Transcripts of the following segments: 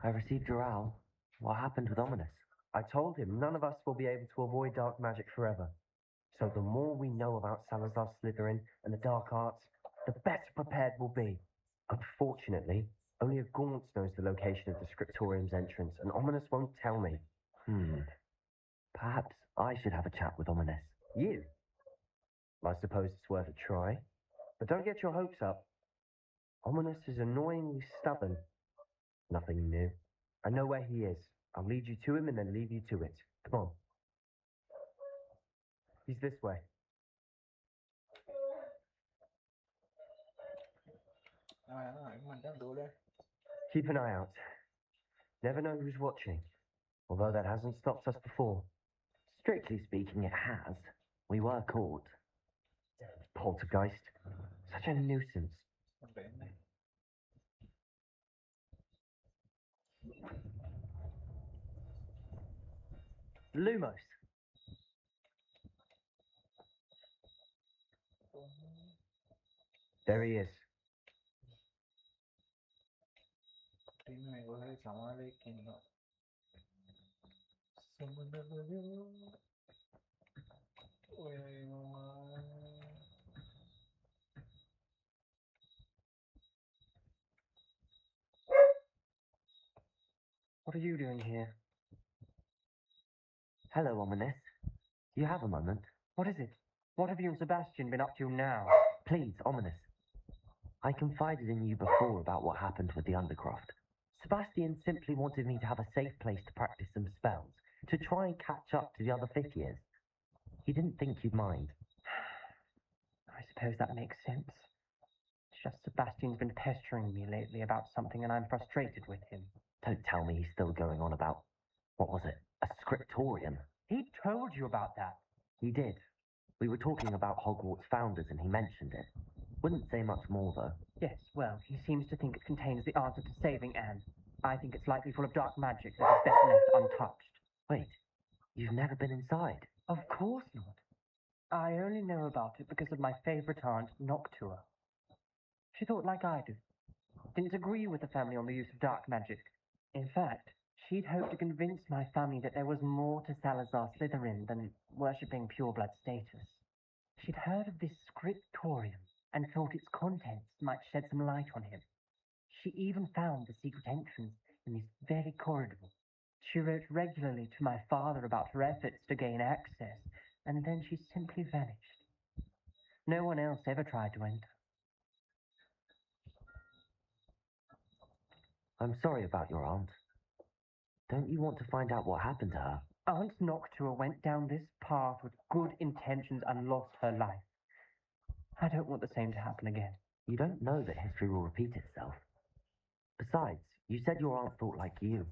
I received your owl. What happened with Ominis? I told him none of us will be able to avoid dark magic forever. So the more we know about Salazar Slytherin and the dark arts, the better prepared we'll be. Unfortunately, only a Gaunt knows the location of the Scriptorium's entrance, and Ominis won't tell me. Perhaps I should have a chat with Ominis. You? I suppose it's worth a try. But don't get your hopes up. Ominis is annoyingly stubborn. Nothing new. I know where he is. I'll lead you to him and then leave you to it. Come on. He's this way. Keep an eye out. Never know who's watching. Although that hasn't stopped us before. Strictly speaking, it has. We were caught. Poltergeist. Such a nuisance. Lumos. There he is. What are you doing here? Hello, Ominis. Do you have a moment? What is it? What have you and Sebastian been up to now? Please, Ominis. I confided in you before about what happened with the Undercroft. Sebastian simply wanted me to have a safe place to practice some spells, to try and catch up to the other fifth years. He didn't think you'd mind. I suppose that makes sense. It's just Sebastian's been pestering me lately about something and I'm frustrated with him. Don't tell me he's still going on about, what was it, a Scriptorium? He told you about that. He did. We were talking about Hogwarts founders and he mentioned it. Wouldn't say much more, though. Yes, well, he seems to think it contains the answer to saving Anne. I think it's likely full of dark magic that is better left untouched. Wait, you've never been inside? Of course not. I only know about it because of my favorite aunt, Noctua. She thought like I do. Didn't agree with the family on the use of dark magic. In fact, she'd hoped to convince my family that there was more to Salazar Slytherin than worshipping pureblood status. She'd heard of this Scriptorium and thought its contents might shed some light on him. She even found the secret entrance in this very corridor. She wrote regularly to my father about her efforts to gain access, and then she simply vanished. No one else ever tried to enter. I'm sorry about your aunt. Don't you want to find out what happened to her? Aunt Noctua went down this path with good intentions and lost her life. I don't want the same to happen again. You don't know that history will repeat itself. Besides, you said your aunt thought like you.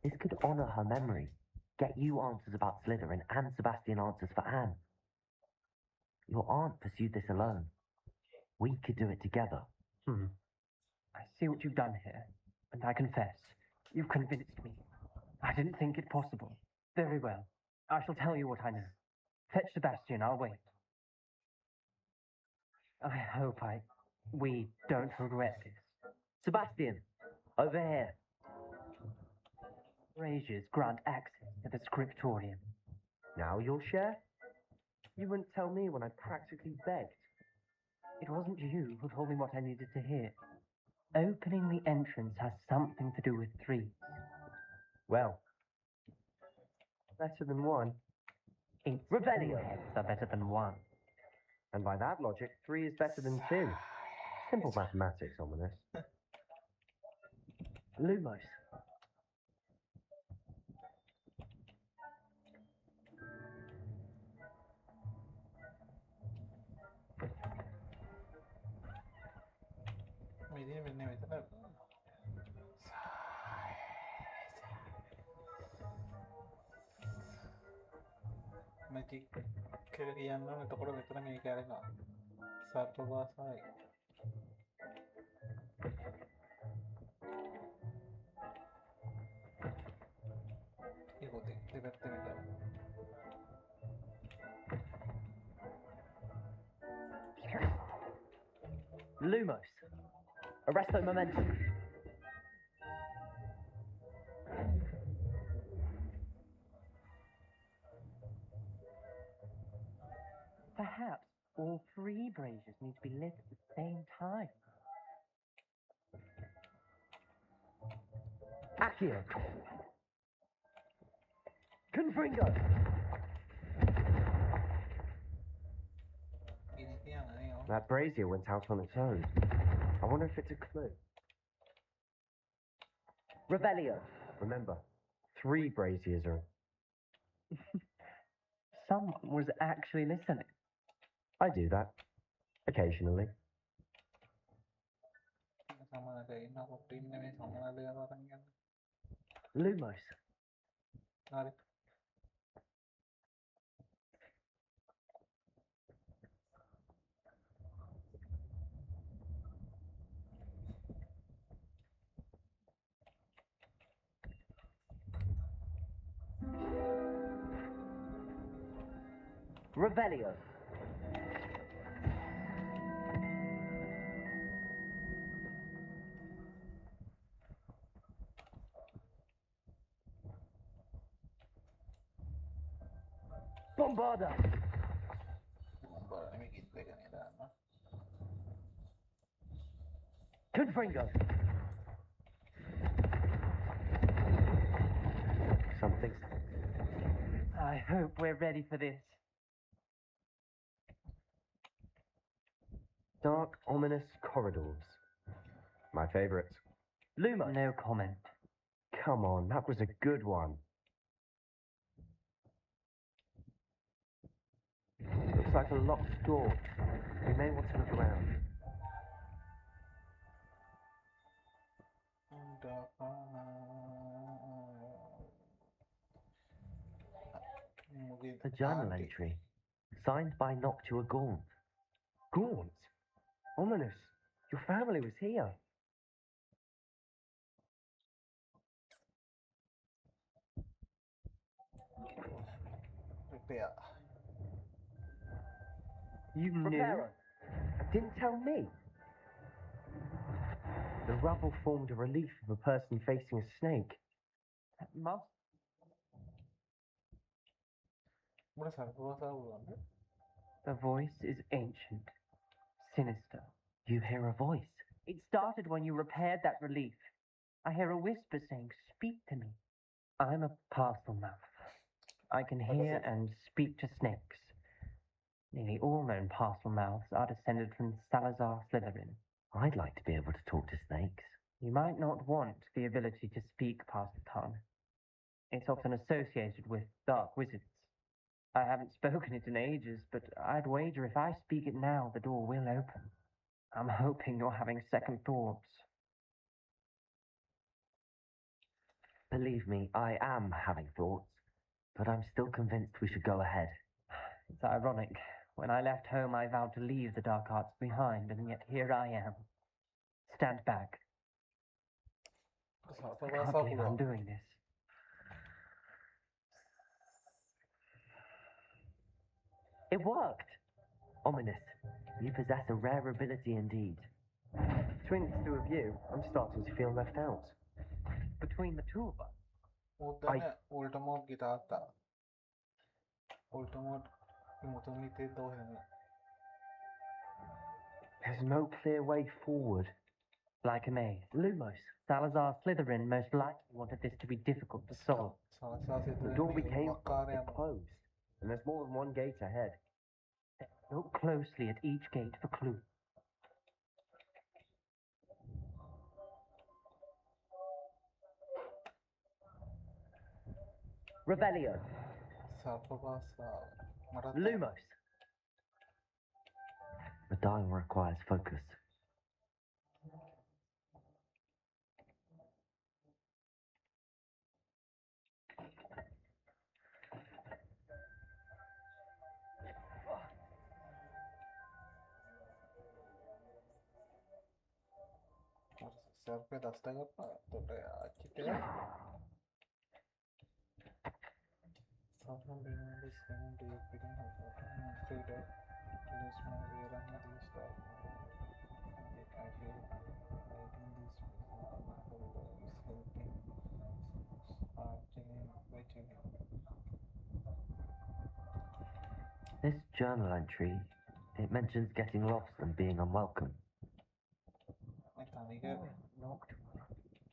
This could honor her memory, get you answers about Slytherin and Sebastian answers for Anne. Your aunt pursued this alone. We could do it together. I see what you've done here, and I confess, you've convinced me. I didn't think it possible. Very well. I shall tell you what I know. Fetch Sebastian, I'll wait. I hope we don't regret this. Sebastian, over here. Braziers grant access to the Scriptorium. Now you'll share? You wouldn't tell me when I practically begged. It wasn't you who told me what I needed to hear. Opening the entrance has something to do with threes. Well, better than one. 8 rebellion heads are better than one. And by that logic, 3 is better than 2. Simple mathematics, Ominis. Lumos. Magic kalian untuk orang itu namanya kalian nggak satu bahasa. Ikuti, tiba-tiba. Lumos. Arresto momentum. Perhaps all three braziers need to be lit at the same time. Accio! Confringo! Ini yang aneh ya. That brazier went out on its own. I wonder if it's a clue. Revelio! Remember, 3 braziers are... Someone was actually listening. I do that. Occasionally. Sama ada ini aku timnya nih sama ada orang yang Lumos. narik. Revelio. Bombarda. Bara ini kita kan ya dah. Confringo. Something's... I hope we're ready for this. Dark, ominous corridors. My favorite. Lumos. No comment. Come on, that was a good one. Looks like a locked door. We may want to look around. A journal entry. Signed by Noctua Gaunt. Gaunt? Ominous. Your family was here. Prepare. You knew? Preparo. Didn't tell me. The rubble formed a relief of a person facing a snake. That must... Berasal belum. The voice is ancient, sinister. You hear a voice. It started when you repaired that relief. I hear a whisper saying, "Speak to me." I'm a parcel mouth. I can hear and speak to snakes. Nearly all known parcel mouths are descended from Salazar Slytherin. I'd like to be able to talk to snakes. You might not want the ability to speak parcel tongue. It's often associated with dark wizards. I haven't spoken it in ages, but I'd wager if I speak it now, the door will open. I'm hoping you're having second thoughts. Believe me, I am having thoughts, but I'm still convinced we should go ahead. It's ironic. When I left home, I vowed to leave the dark arts behind, and yet here I am. Stand back. Berasal I can't believe I'm doing this. It worked! Ominous, you possess a rare ability indeed. Between the two of you, I'm starting to feel left out. Between the two of us, Udahnya ultimate kita आता. Ultimate immortality दो है ना. There's no clear way forward. like a maze. Lumos, Salazar Slytherin most likely wanted this to be difficult to solve. Salah itu the door we came makar from yang is closed, and there's more than one gate ahead. Look closely at each gate for clues. Revelio, satu bahasa Marathi. Lumos. The dial requires focus. Siapa dasar apa? Tuh kayak kita. Someone being this game do you feeling how free that lose my rear and these stuff. I feel writing this folder is helping starting waiting. This journal entry, it mentions getting lost and being unwelcome. ไอ้ตอนนี้ก็ Noctua.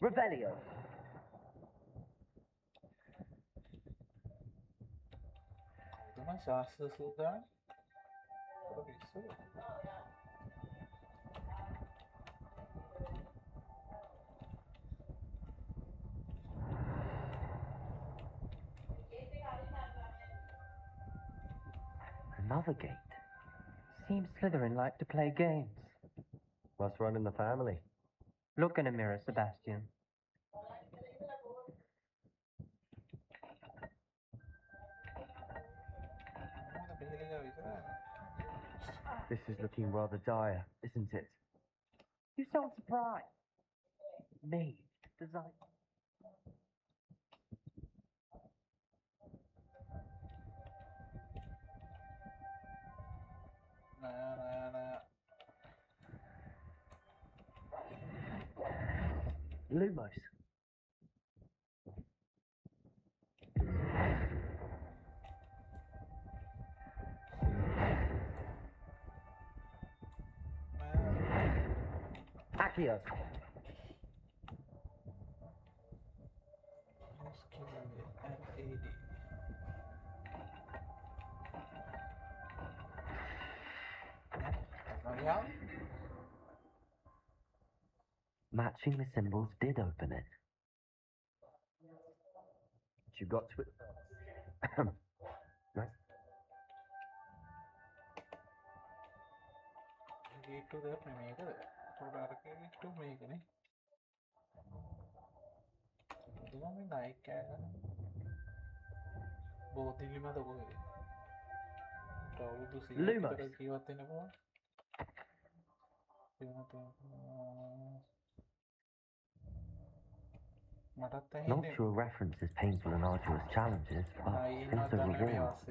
Revelio! どのシャーススだこれそう Another gate. Seems Slytherin like to play games. Must run in the family. Look in a mirror, Sebastian. มันจะเป็นเรื่องอะไรก็ได้ This is looking rather dire, isn't it? You sound surprised. Me, design. นะ Lumos. Accio. Matching the symbols did open it. You got to it. Nice. Itu dia primeiro, provar que itu meio, né? Itu não me dá que é बहुत ही lima तो कोई तो सी Lumos. तरह की बातें ना वो मरते हैं Not sure references painful and arduous challenges, but also rewards.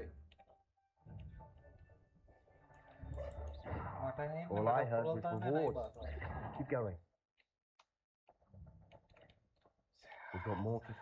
All I heard was rewards. Keep going. We've got more to...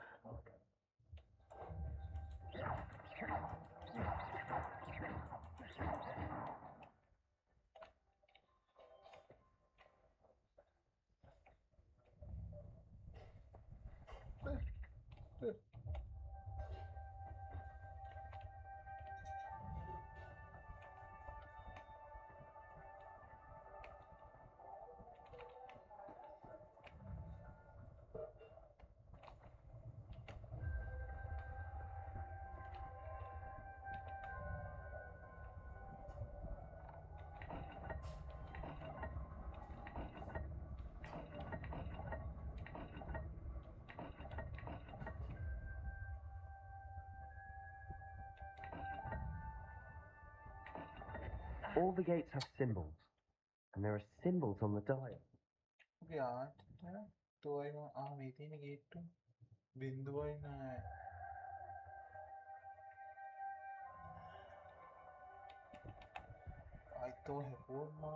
All the gates have symbols, and there are symbols on the dial. Yeah, तो आई meeting में gate बिंदु आई ना आई तो है phone ना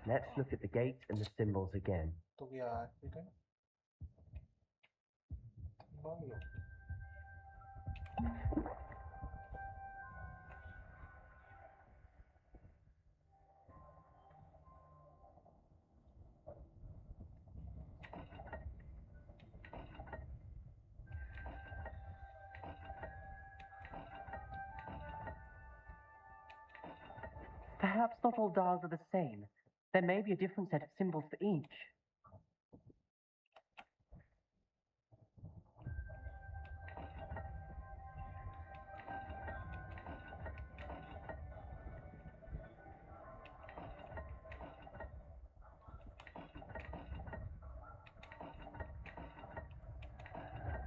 Let's look at the gate and the symbols again. तो क्या ठीक है bio Perhaps not all dials are the same. There may be a different set of symbols for each.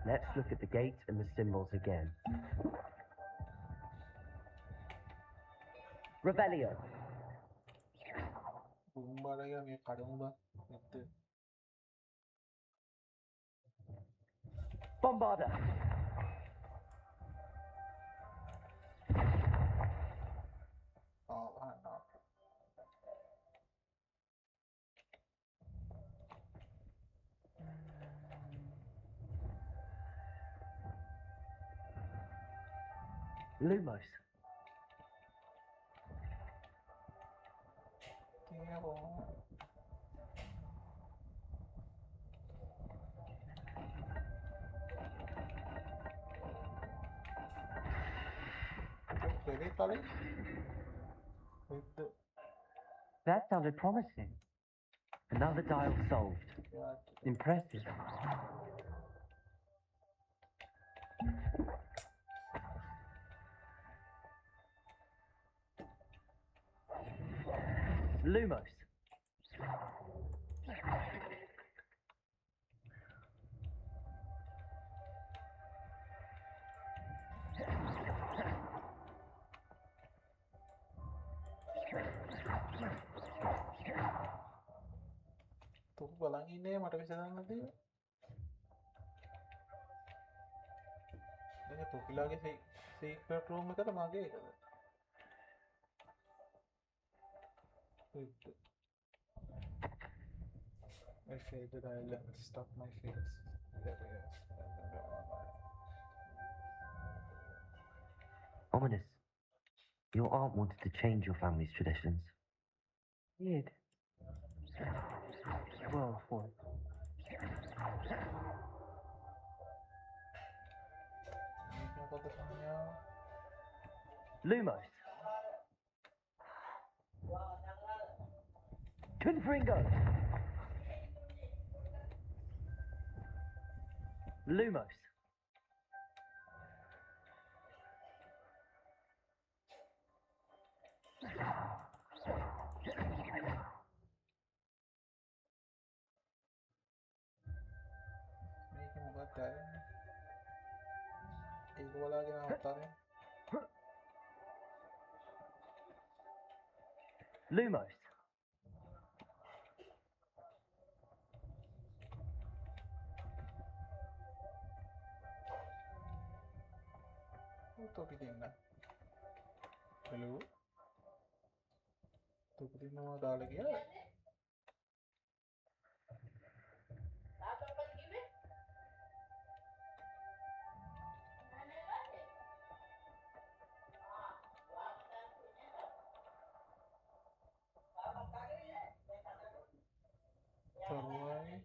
Let's look at the gate and the symbols again. Revelio. Bumbaraya me caramba este Bombarda. Lumos. Tingin ako. Really, Tali? With the... That sounded promising. Another dial solved. Yeah, Impressive. Lumos. Tuh palang ini mata bisa nanti. Ini tuh lagi si Scriptorium ka tamage ka. I faded island, stop my face. There it is. Ominis. Your aunt wanted to change your family's traditions. Weird. Well, for it. Ini yung katakannya. Lumos. Confringo. Lumos. Ini yung mga Ikaw wala ginagawa. Lumos. Ito bitin na. Hello? Ito bitin na mga dalag yan. Taruay.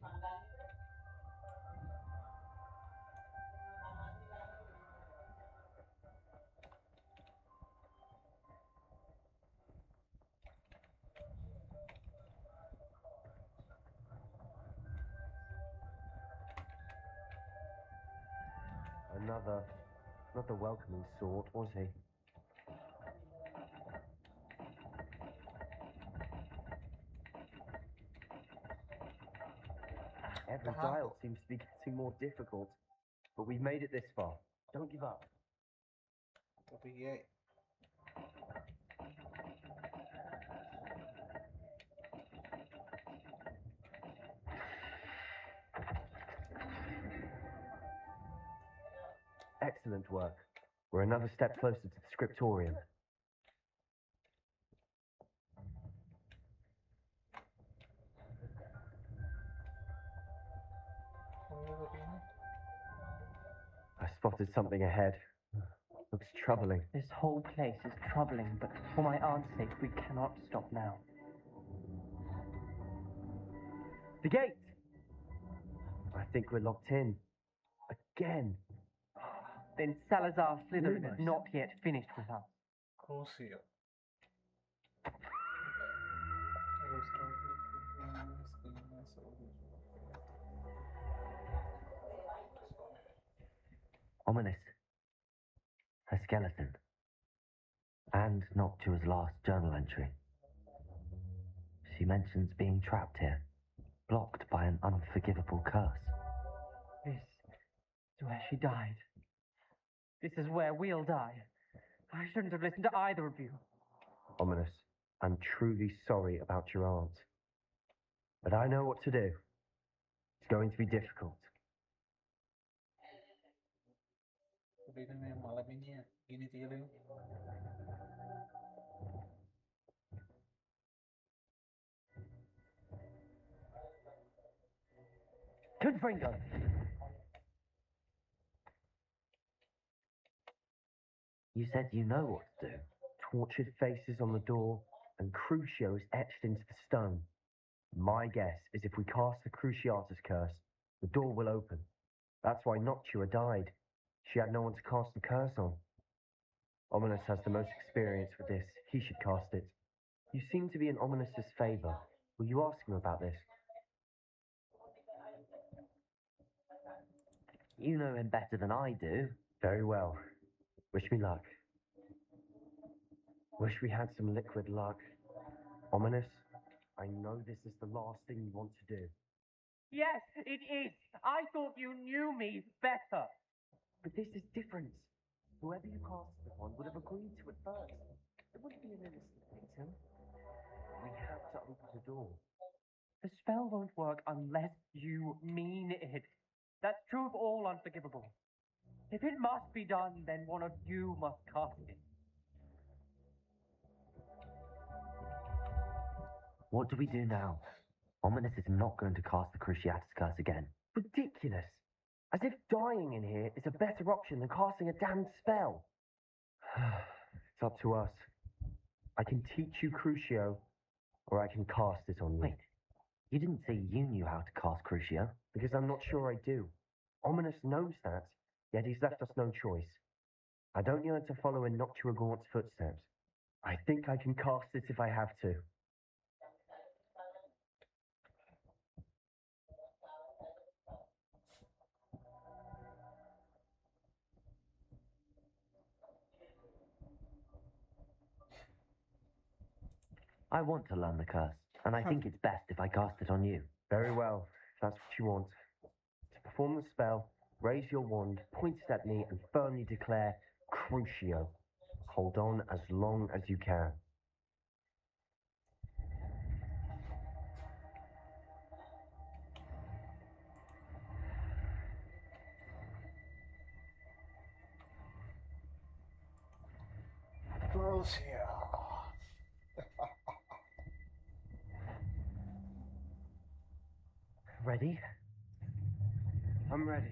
Not the welcoming sort, was he? Every dial seems to be getting more difficult, but we've made it this far. Don't give up. Ito bigay. Excellent work. We're another step closer to the Scriptorium. I spotted something ahead. Looks troubling. This whole place is troubling, but for my aunt's sake, we cannot stop now. The gate! I think we're locked in. Again. Then Salazar Slytherin is Lumos. not yet finished with us. Crucio. Ominis. A skeleton. And Noctua's last journal entry. She mentions being trapped here, blocked by an unforgivable curse. This is where she died. This is where we'll die. I shouldn't have listened to either of you. Ominis, I'm truly sorry about your aunt. But I know what to do. It's going to be difficult. Sabihin na yung malamin niya. Ginitiling. Confringo! You said you know what to do. Tortured faces on the door, and Crucio is etched into the stone. My guess is if we cast the Cruciatus curse, the door will open. That's why Noctua died. She had no one to cast the curse on. Ominis has the most experience with this. He should cast it. You seem to be in Ominis's favor. Will you ask him about this? You know him better than I do. Very well. Wish me luck. Wish we had some liquid luck. Ominis, I know this is the last thing you want to do. Yes, it is. I thought you knew me better. But this is different. Whoever you cast it upon would have agreed to it first. It wouldn't be an innocent victim. We have to open the door. The spell won't work unless you mean it. That's true of all Unforgivable. If it must be done, then one of you must cast it. What do we do now? Ominis is not going to cast the Cruciatus curse again. Ridiculous. As if dying in here is a better option than casting a damned spell. It's up to us. I can teach you Crucio, or I can cast it on you. Wait, you didn't say you knew how to cast Crucio? Because I'm not sure I do. Ominis knows that, yet he's left us no choice. I don't yearn to follow in Noctua Gaunt's footsteps. I think I can cast it if I have to. I want to learn the curse, and I think it's best if I cast it on you. Very well, if that's what you want. To perform the spell, raise your wand, point it at me, and firmly declare Crucio. Hold on as long as you can. Crucio. Ready? I'm ready.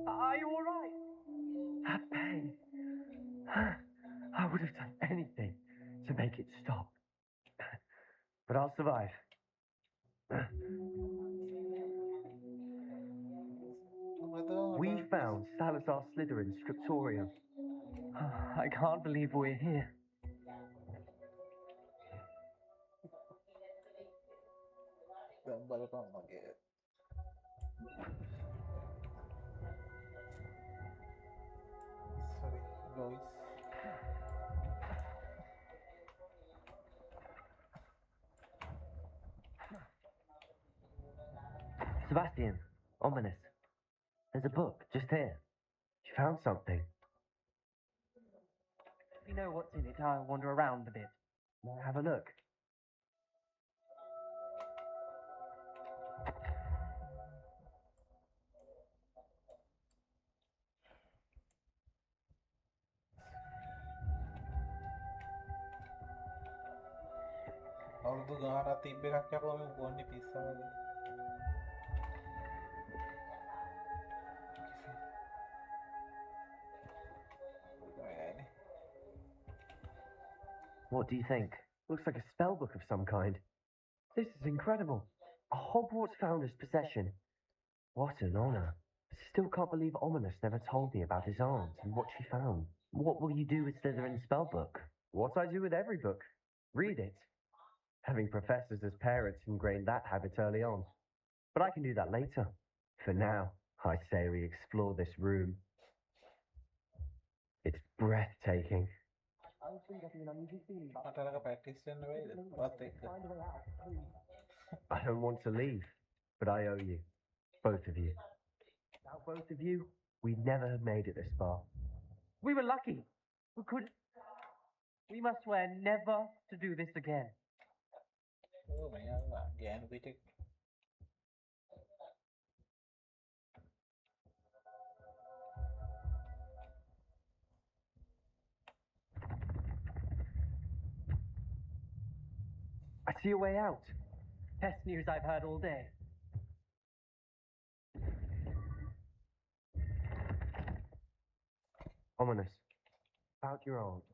Are you all right? That pain. I would have done anything to make it stop. But I'll survive. We found Salazar Slytherin's Scriptorium. I can't believe we're here. Gambar apa lagi? Sorry, guys. Sebastian, Ominis. There's a book just here. You found something. If you know what's in it, I'll wander around a bit. Have a look. Although gaana tibbe kakya ko me buwan ni pizza wala. What do you think? Looks like a spell book of some kind. This is incredible. A Hogwarts founder's possession. What an honor. Still can't believe Ominis never told me about his aunt and what she found. What will you do with Slytherin's spellbook? What I do with every book. Read it. Having professors as parents ingrained that habit early on. But I can do that later. For now, I say we explore this room. It's breathtaking. Antara ka practice yan way. What take? I don't want to leave, but I owe you. Both of you. Without both of you, we'd never have made it this far. We were lucky. We could... We must swear never to do this again. Ternyata GN Pitik. I see a way out. Best news I've heard all day. Ominis, about your aunt.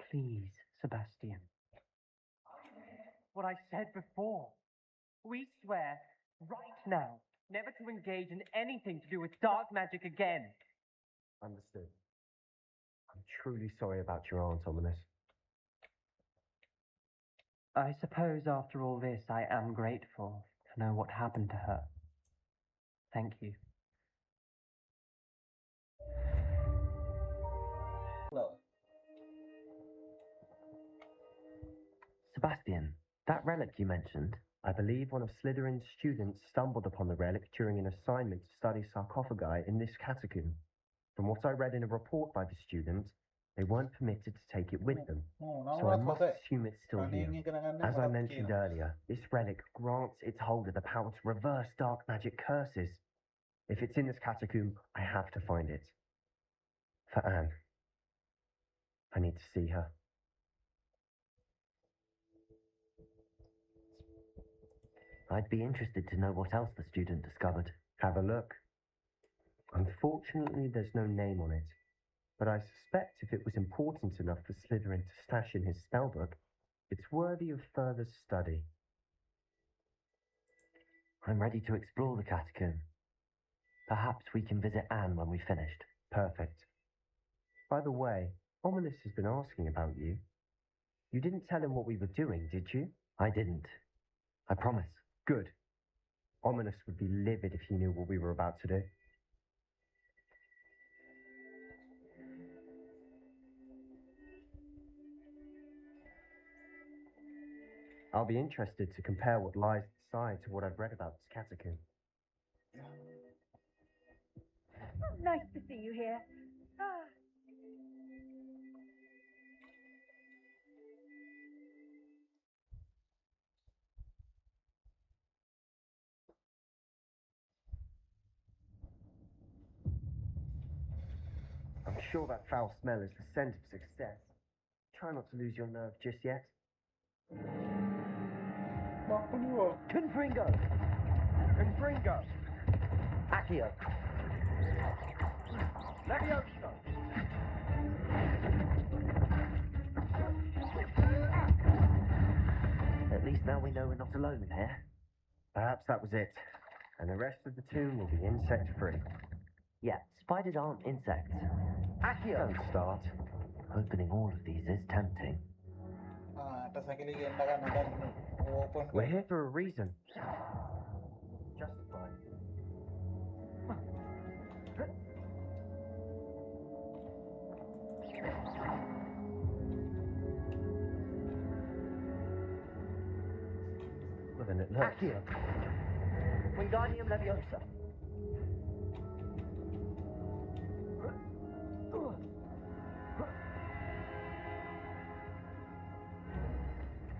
Please, Sebastian. What I said before. We swear, right now, never to engage in anything to do with dark magic again. Understood. I'm truly sorry about your aunt, Ominis. I suppose after all this, I am grateful to know what happened to her. Thank you. Loh, Sebastian, that relic you mentioned, I believe one of Slytherin's students stumbled upon the relic during an assignment to study sarcophagi in this catacomb. From what I read in a report by the student, they weren't permitted to take it with them, so I must assume it's still here. As I mentioned earlier, this relic grants its holder the power to reverse dark magic curses. If it's in this catacomb, I have to find it. For Anne. I need to see her. I'd be interested to know what else the student discovered. Have a look. Unfortunately, there's no name on it, but I suspect if it was important enough for Slytherin to stash in his spellbook, it's worthy of further study. I'm ready to explore the catacomb. Perhaps we can visit Anne when we've finished. Perfect. By the way, Ominis has been asking about you. You didn't tell him what we were doing, did you? I didn't. I promise. Good. Ominis would be livid if he knew what we were about to do. I'll be interested to compare what lies inside to what I've read about this catacomb. Nice to see you here. Ah. I'm sure that foul smell is the scent of success. Try not to lose your nerve just yet. Mampu dulu. Confringo! Confringo! Accio! Leviosa! At least now we know we're not alone in here. Perhaps that was it. And the rest of the tomb will be insect-free. Yeah, spiders aren't insects. Accio! Don't start. Opening all of these is tempting. Atas lagi kan ada open. We're here for a reason. Justified. Well, then it looks. Accio! Wingardium Leviosa!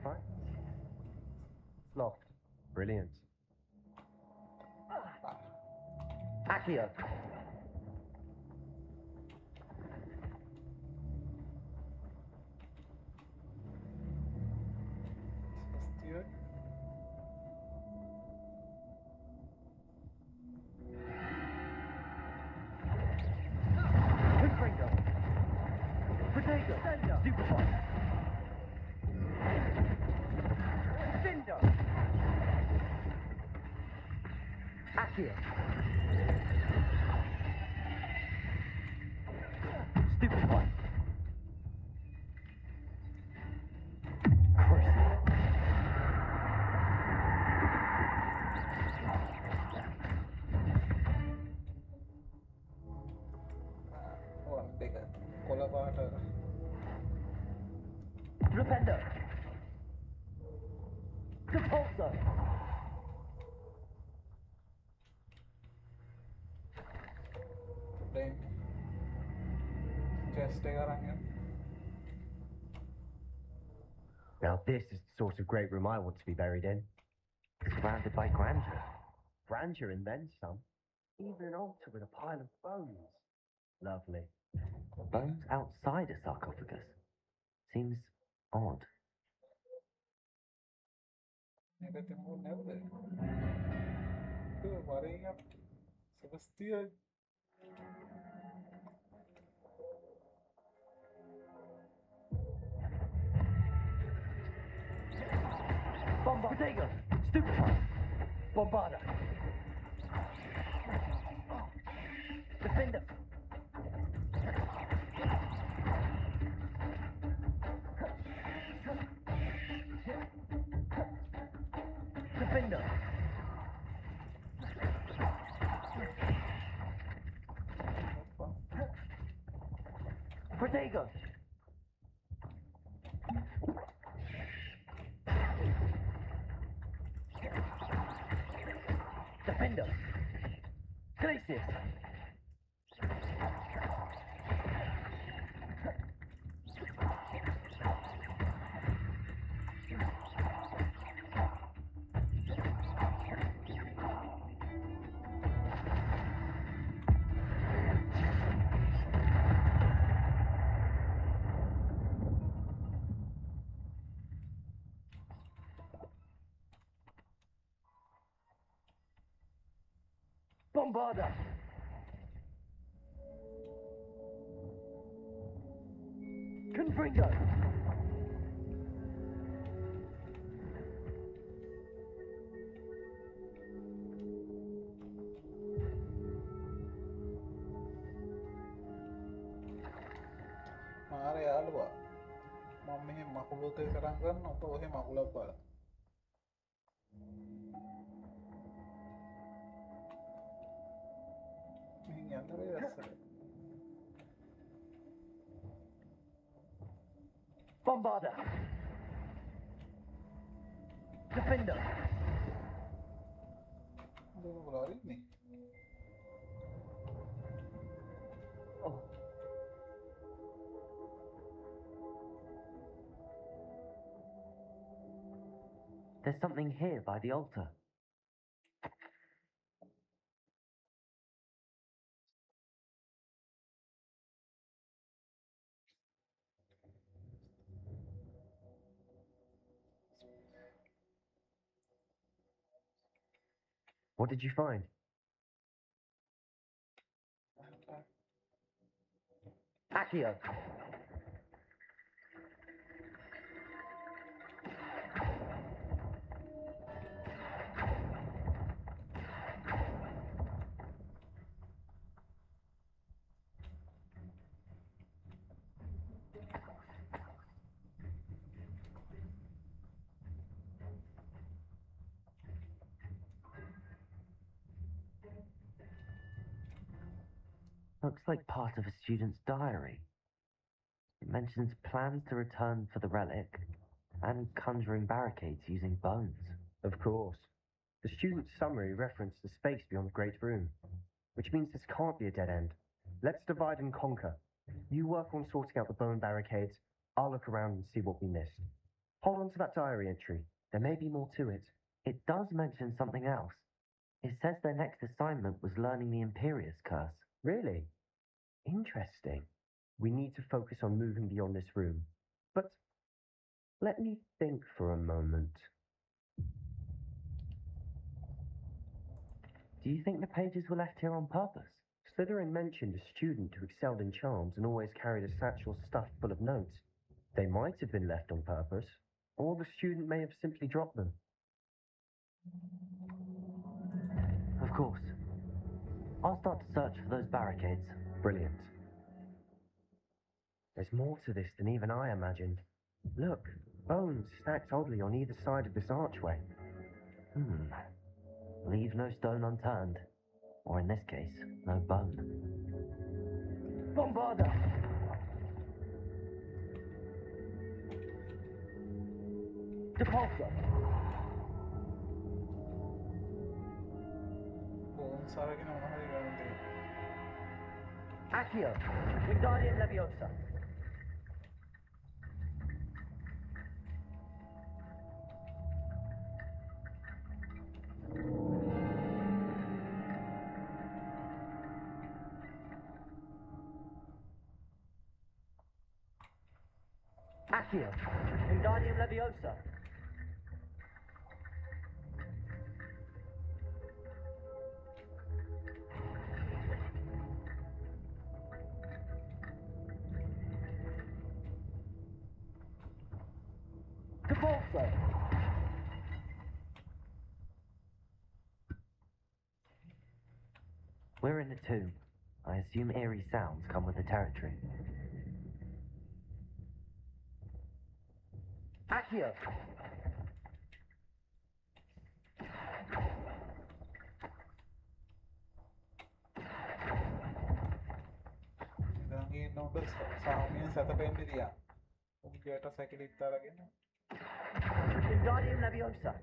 Fine. Locked. Brilliant. Accio! Sebastian. Confringo! Protego! Stupefy! Cinder! Accio! Stupefy! Crucio! One bigger. Collaborator. Rependo! Depulso! Brain. Chest sekarang ya. Now this is the sort of great room I want to be buried in. Surrounded by grandeur. Grandeur and then some. Even an altar with a pile of bones. Lovely. Bones outside a sarcophagus. Seems odd. Era tempo nada. Agora ingat. Sebastian. Bombardier! Stupefy! Bombarda! Defender! Defender! Protego! Defender! Glacius! Bombarda! Confringo! Mare යාළුවා මම මෙහෙ මකුලුතේ සරන් කරන්න ඔබ ඔහෙ මකුලක් බලන්න මෙහෙන් යන්න බැරි අස්සට Bombarda! Defender! ඔබ මොකද ඉන්නේ Oh. There's something here by the altar. What did you find? Accio! Looks like part of a student's diary. It mentions plans to return for the relic and conjuring barricades using bones. Of course. The student's summary referenced the space beyond the Great Room, which means this can't be a dead end. Let's divide and conquer. You work on sorting out the bone barricades. I'll look around and see what we missed. Hold on to that diary entry. There may be more to it. It does mention something else. It says their next assignment was learning the Imperious curse. Really? Interesting. We need to focus on moving beyond this room. But let me think for a moment. Do you think the pages were left here on purpose? Slytherin mentioned a student who excelled in charms and always carried a satchel stuffed full of notes. They might have been left on purpose, or the student may have simply dropped them. Of course. I'll start to search for those barricades. Brilliant. There's more to this than even I imagined. Look, bones stacked oddly on either side of this archway. Leave no stone unturned. Or in this case, no bone. Bombarda! Depulsor! Bones අරගෙන මොනවද කරන්නේ Accio! Wingardium Leviosa! Accio. Wingardium Leviosa. Convulso. We're in the tomb. I assume eerie sounds come with the territory. Accio. ඉඳන් ඉන්නකොට සාමයෙන් සැතපෙන්න දියා. උඹට සැකලිත් අරගෙන Wingardium Leviosa.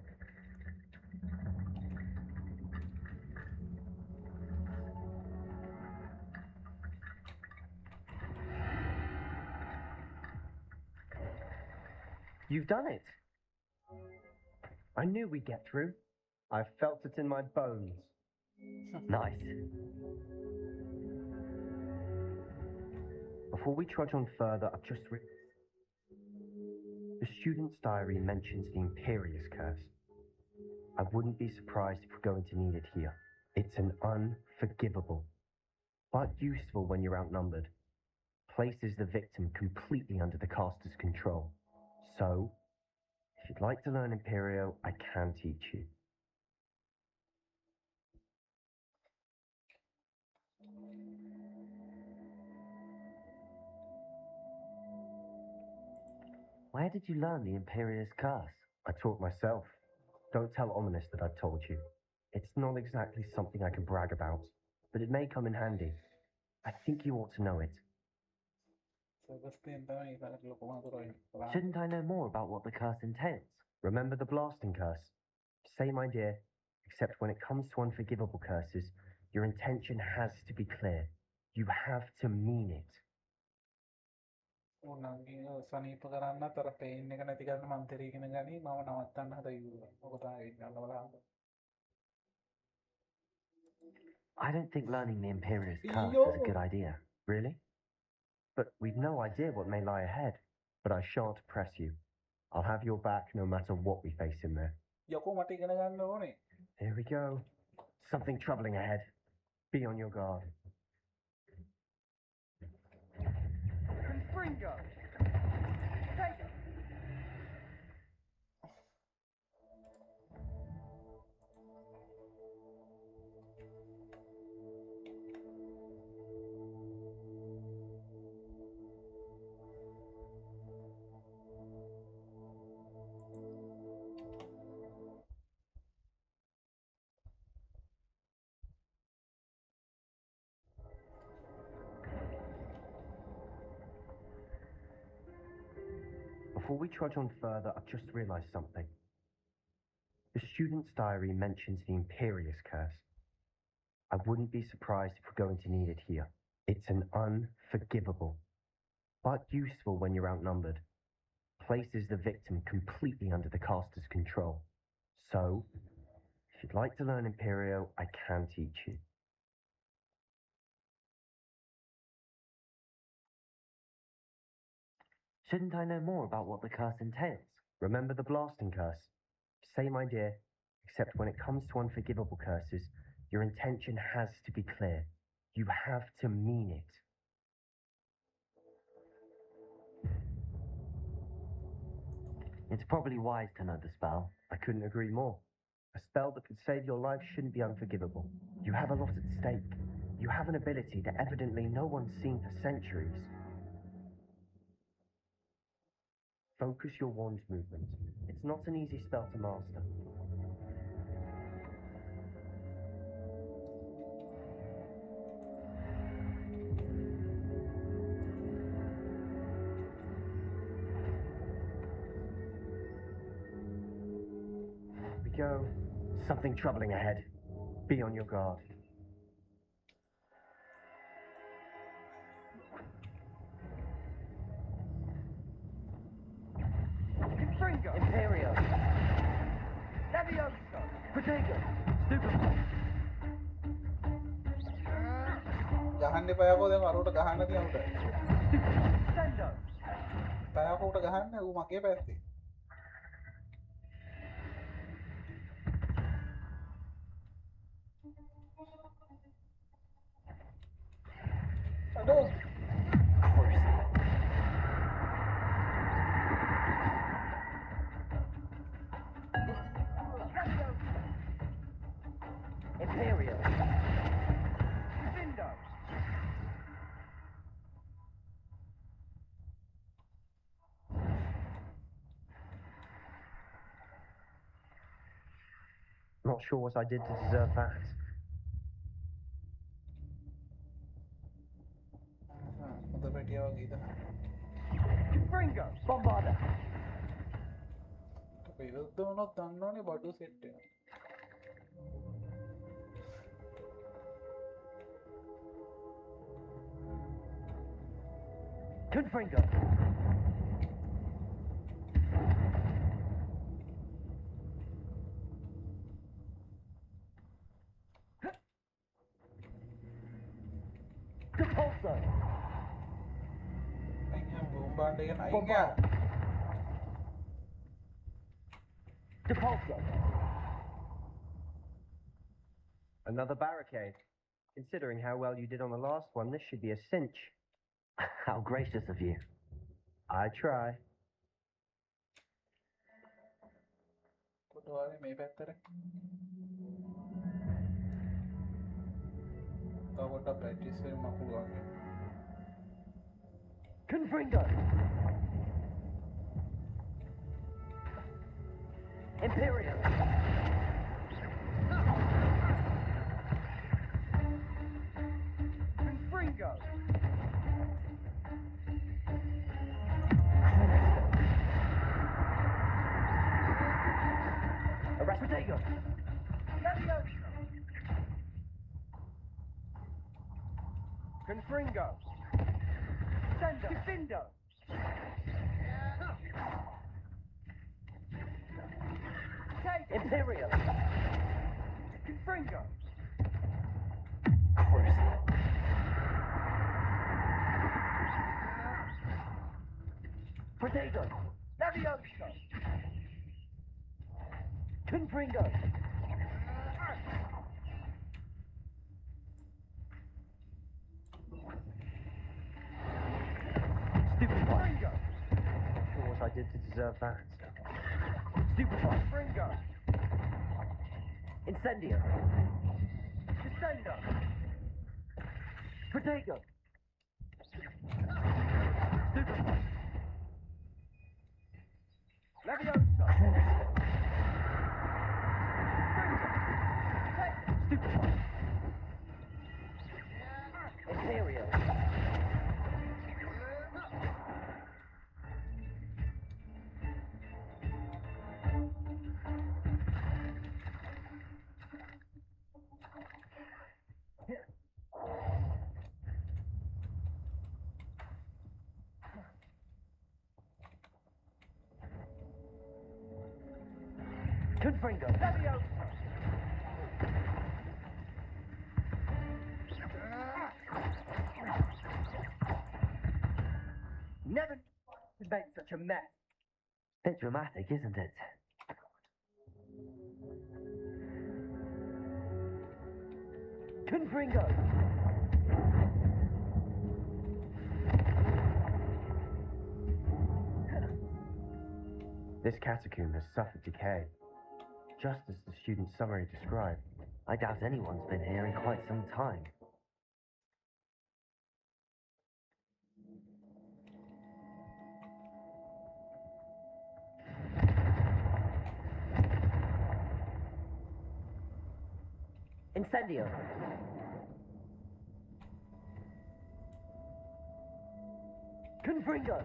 You've done it. I knew we'd get through. I felt it in my bones. Nice. Before we trudge on further, I've just written. The student's diary mentions the Imperious Curse. I wouldn't be surprised if we're going to need it here. It's an unforgivable, but useful when you're outnumbered. Places the victim completely under the caster's control. So, if you'd like to learn Imperio, I can teach you. Where did you learn the Imperious Curse? I taught myself. Don't tell Ominis that I've told you. It's not exactly something I can brag about, but it may come in handy. I think you ought to know it. Sebastian තමයි ඒකට ලොකුම අතුරයි. Shouldn't I know more about what the curse entails? Remember the blasting curse? Same idea, except when it comes to unforgivable curses, your intention has to be clear. You have to mean it. උන්ගේ සනීප කරන්නත් අර pain එක නැති කරන්න මන්තරය ඉගෙන ගනි මම නවත්තන්න හදා ඉවුවා. ඔක තමයි ඉන්න බලන්න. I don't think learning the Imperious Curse Yo. is a good idea. Really? But we've no idea what may lie ahead. But I shan't press you. I'll have your back no matter what we face in there. යකෝ මට ඉගෙන ගන්න ඕනේ. Here we go. Something troubling ahead. Be on your guard. Confringo. Take it. Before we trudge on further, I've just realized something. The student's diary mentions the Imperious Curse. I wouldn't be surprised if we're going to need it here. It's an unforgivable, but useful when you're outnumbered. Places the victim completely under the caster's control. So, if you'd like to learn Imperio, I can teach you. Shouldn't I know more about what the curse entails? Remember the blasting curse? Same idea, except when it comes to unforgivable curses, your intention has to be clear. You have to mean it. It's probably wise to know the spell. I couldn't agree more. A spell that could save your life shouldn't be unforgivable. You have a lot at stake. You have an ability that evidently no one's seen for centuries. Focus your wand's movement. It's not an easy spell to master. Here we go. Something troubling ahead. Be on your guard. Confringo. Imperio. Leviosa. Protego. Stupefy. ගහන්න එපා යකෝ දැන් අරවට ගහන්න තියමුට. Sendo. පැයක උට ගහන්න ඌ මගේ පැත්තේ. අඩෝ Imperio. Windows. Not sure what I did to deserve that. හොඳ පැටියා වගේ ඉතන. Fringo. Bombarda. විරුද්ධ වුණොත් දන්නවනේ බඩු සෙට් වෙනවා. Confringo. Depulso. අයියා බෝම්බාන්න එක නයින් Bombarda. යා. Depulso. Another barricade. Considering how well you did on the last one, this should be a cinch. How gracious of you. I try. කොටවාවේ මේ පැත්තට. තව පොඩ්ඩක් ප්‍රැක්ටිස් වෙන්න මකුළු වගේ. Confringo. Imperio. Confringo. Arrest Protego. Levioso. Confringo. Sendo. Defendo. Imperio. Confringo. Protego. Levioso. Confringo. Stupid Fringo. Not sure what I did to deserve that. Stupefy. Fringo. Incendio. Descendo. Protego. Stupefy. Levioso. Stupefy. Imperio. Confringo. Levioso. Never to make such a mess. Bit dramatic, isn't it? Confringo. This catacomb has suffered decay, just as the student summary described. I doubt anyone's been here in quite some time. Incendio. Confringo.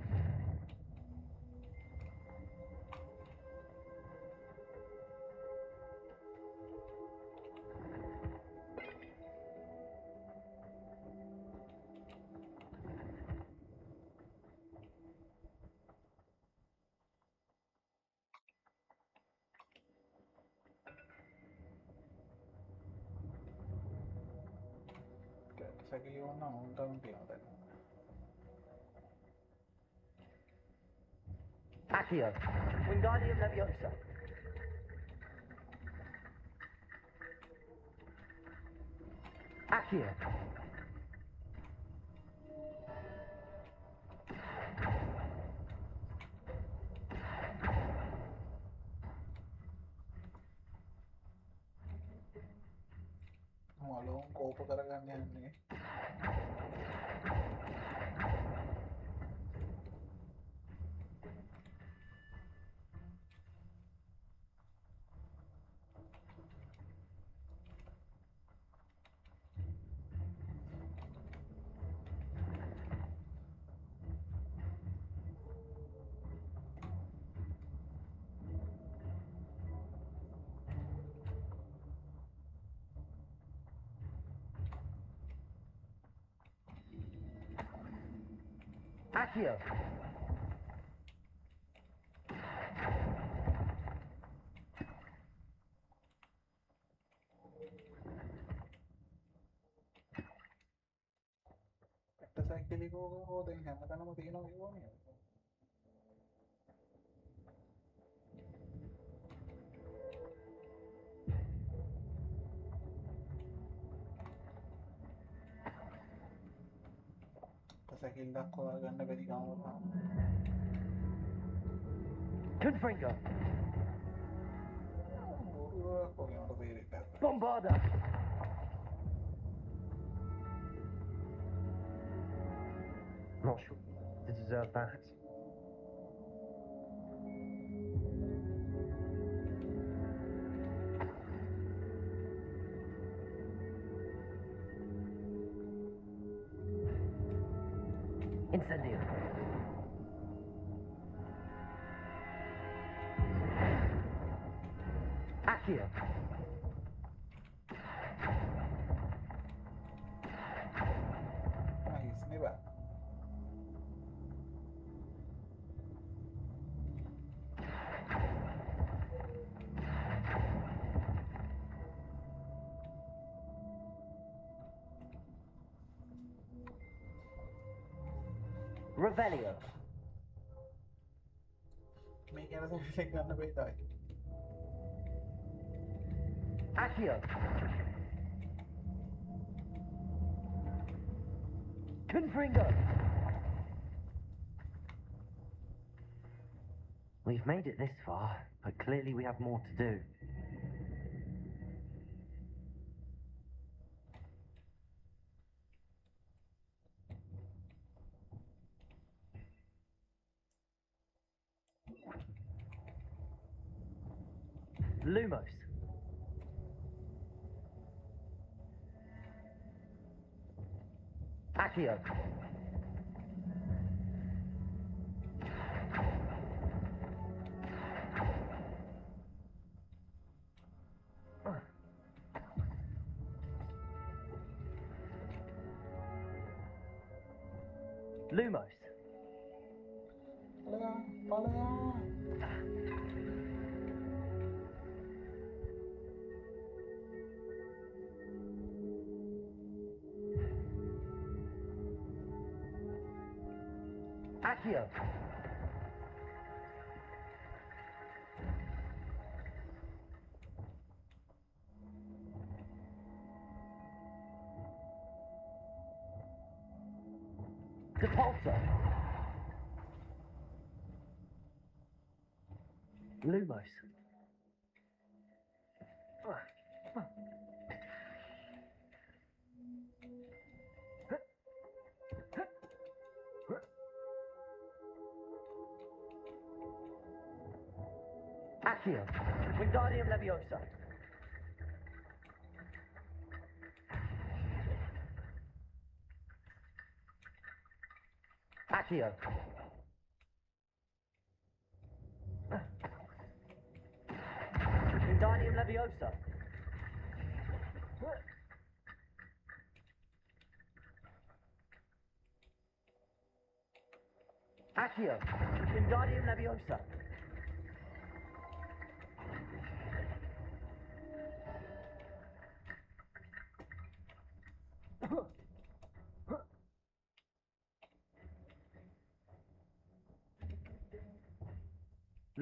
සැකේ ඕන උන්ටම තියෙනවා දැන්. Accio. Wingardium Leviosa. Accio. මලෝන් කෝප කරගන්න යන්නේ Accio. පැටසැක්කලිකෝ හෝ දැන් හැමතැනම තියෙනවා ඒවනේ පැටසැකිල්ලක් හොයාගන්න බැරි ගමනවා Confringo. බොරුවක් වගේ මට තේරෙන්නේ නැහැ Bombarda. Not sure to deserve that. Incendio. Accio. Nice නේ Revelio. මේ කියන සෙක් ගන්න බෑ Accio. Confringo. We've made it this far, but clearly we have more to do. Lumos. Accio. Lumos. Accio. Depulso. Lumos. Accio. Wingardium Leviosa. Accio. Wingardium Leviosa. Accio. Wingardium Leviosa.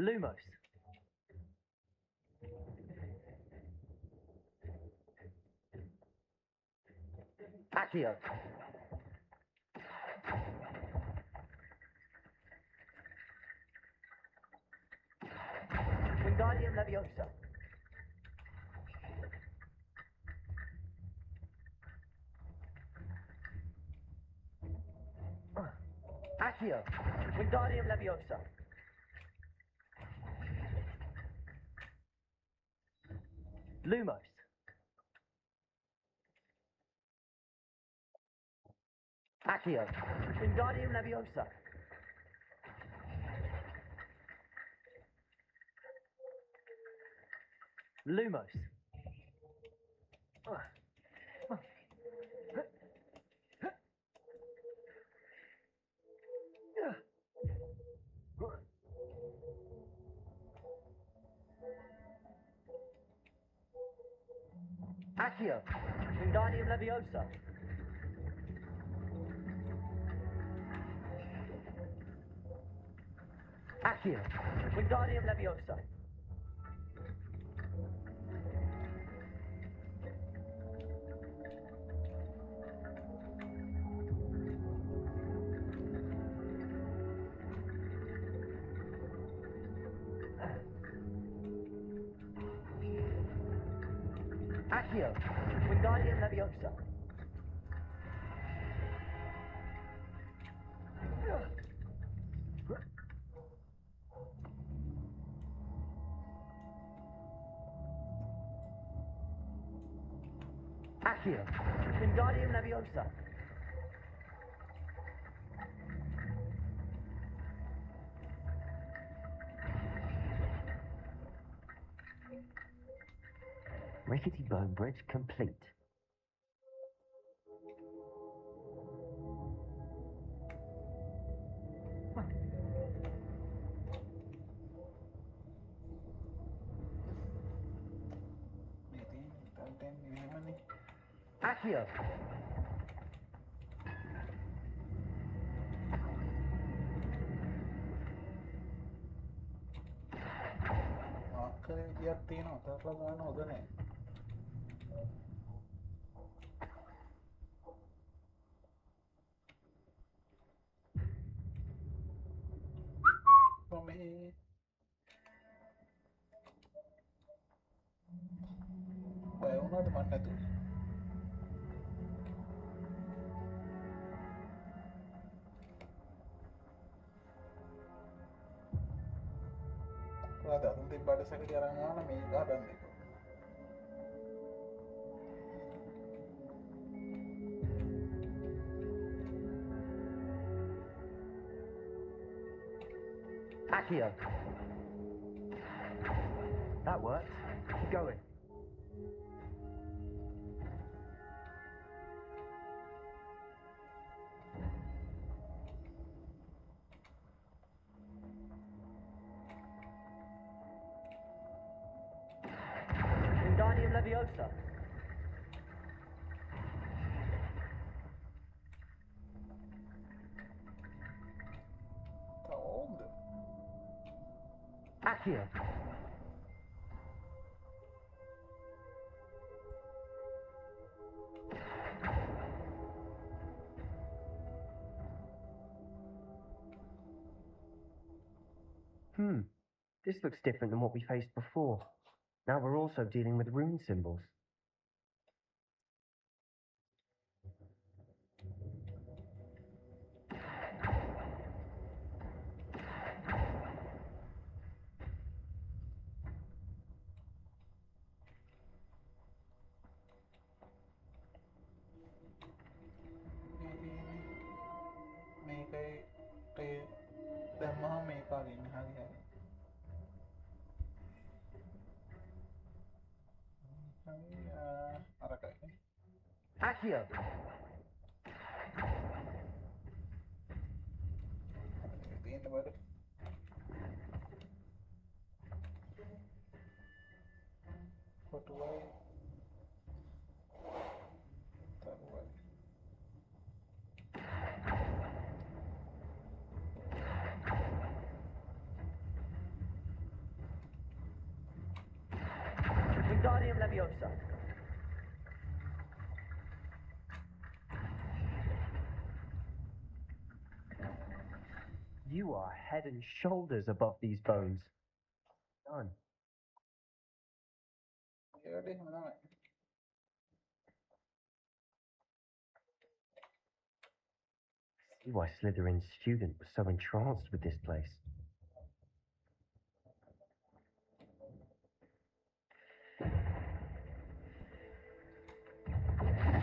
Lumos. Accio. Wingardium Leviosa. Accio. Wingardium Leviosa. Lumos. Accio. Wingardium Leviosa. Lumos. Accio. Wingardium Leviosa. Accio. Wingardium Leviosa. Accio. Wingardium Leviosa. Accio. Wingardium Leviosa. Rickety Bone Bridge complete. Accio. ආකර විදියක් තියෙනවා තරලා ගන්න හොඳ නැහැ. මේ බය වුණාද මන් නැතුව. ඔයාද අඳුන් තිබ්බට සැකටි අරන් ආවම මේක හදන්න එක. Accio. That worked. Keep going. Wingardium Leviosa. Old. Accio. This looks different than what we faced before. Now we're also dealing with rune symbols. මේකයි දැම්මහම මේක අරින්න හරි හරි. අරකයි. Accio. තියෙන්න බඩ. කොටුවයි. තරුවයි. Wingardium Leviosa. You are head and shoulders above these bones. Done. ఏమిటి మనమే See why Slytherin's student was so entranced with this place.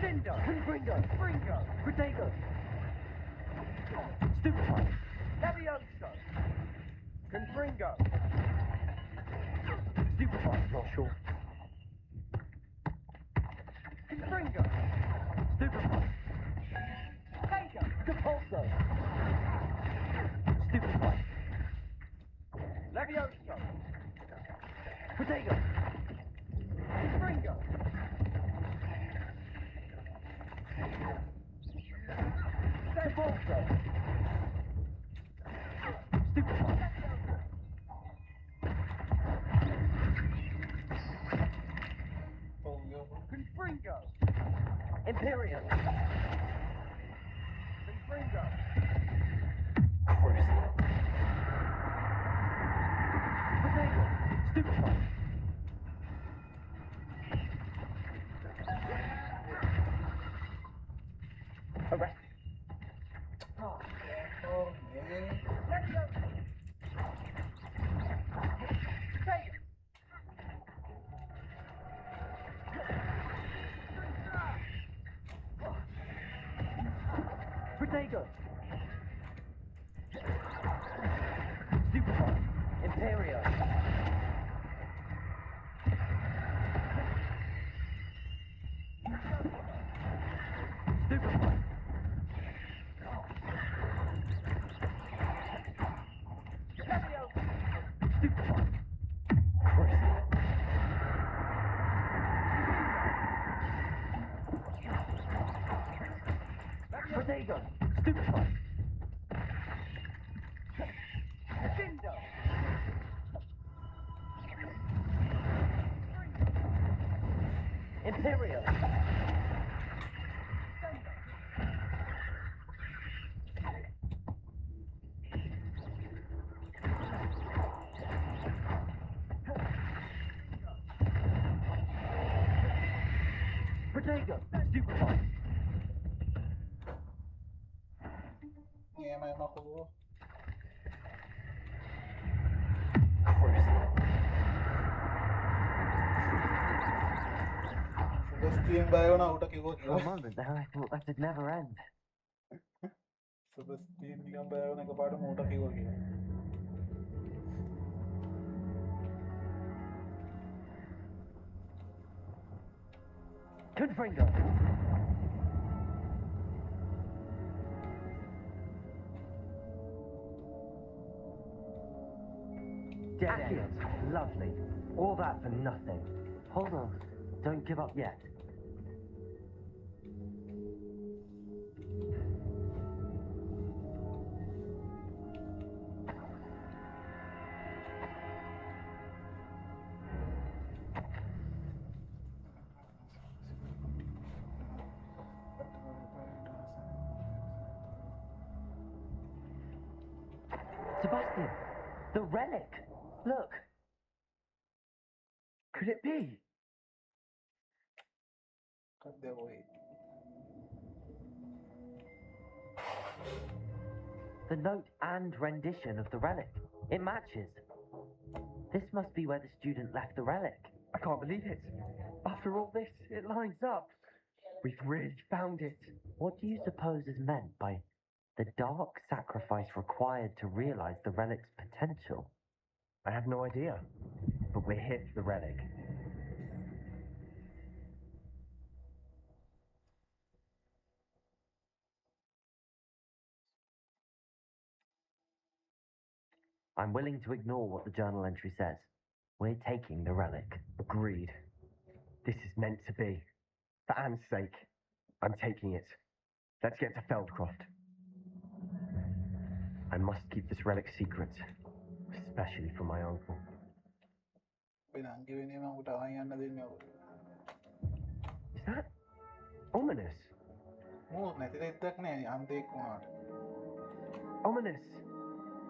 Cinder! Confringo! Fringo! Protego! Stupefy! Levioso! Confringo! Stupefy! Not sure. Confringo! Stupefy! Taker! Depulso! Stupefy! Levioso! Protego! Confringo! Depulso! Stupefy! Confringo! Imperio! Confringo! Crucio. Protego! Stupefy! Arrest! Protego! Stupefy! Imperio! Stupefy! Stupefy! Crucio. Protego! Stupefy! Cinder! Imperio! Protego! Stupefy! ఏమైనా మాకు Crucio. Sebastian Bayona utak igo For a moment there, I thought that'd never end. Sebastian Bayona kepada utak igo Confringo! Dead end. Lovely. All that for nothing. Hold on. Don't give up yet. Sebastian! The relic! Look! Could it be? Kadde boy. The note and rendition of the relic. It matches. This must be where the student left the relic. I can't believe it. After all this, it lines up. We've really found it. What do you suppose is meant by the dark sacrifice required to realize the relic's potential? I have no idea. But we're here for the relic. I'm willing to ignore what the journal entry says. We're taking the relic. Agreed. This is meant to be. For Anne's sake, I'm taking it. Let's get to Feldcroft. I must keep this relic secret, especially from my uncle. Bine, අංගේ වෙනේ මම උට ආයෙ යන්න දෙන්නේ ඔය. Is that ominous? මූ නැති දෙයක් නෑ අන්තෙක් වුණාට. Ominous.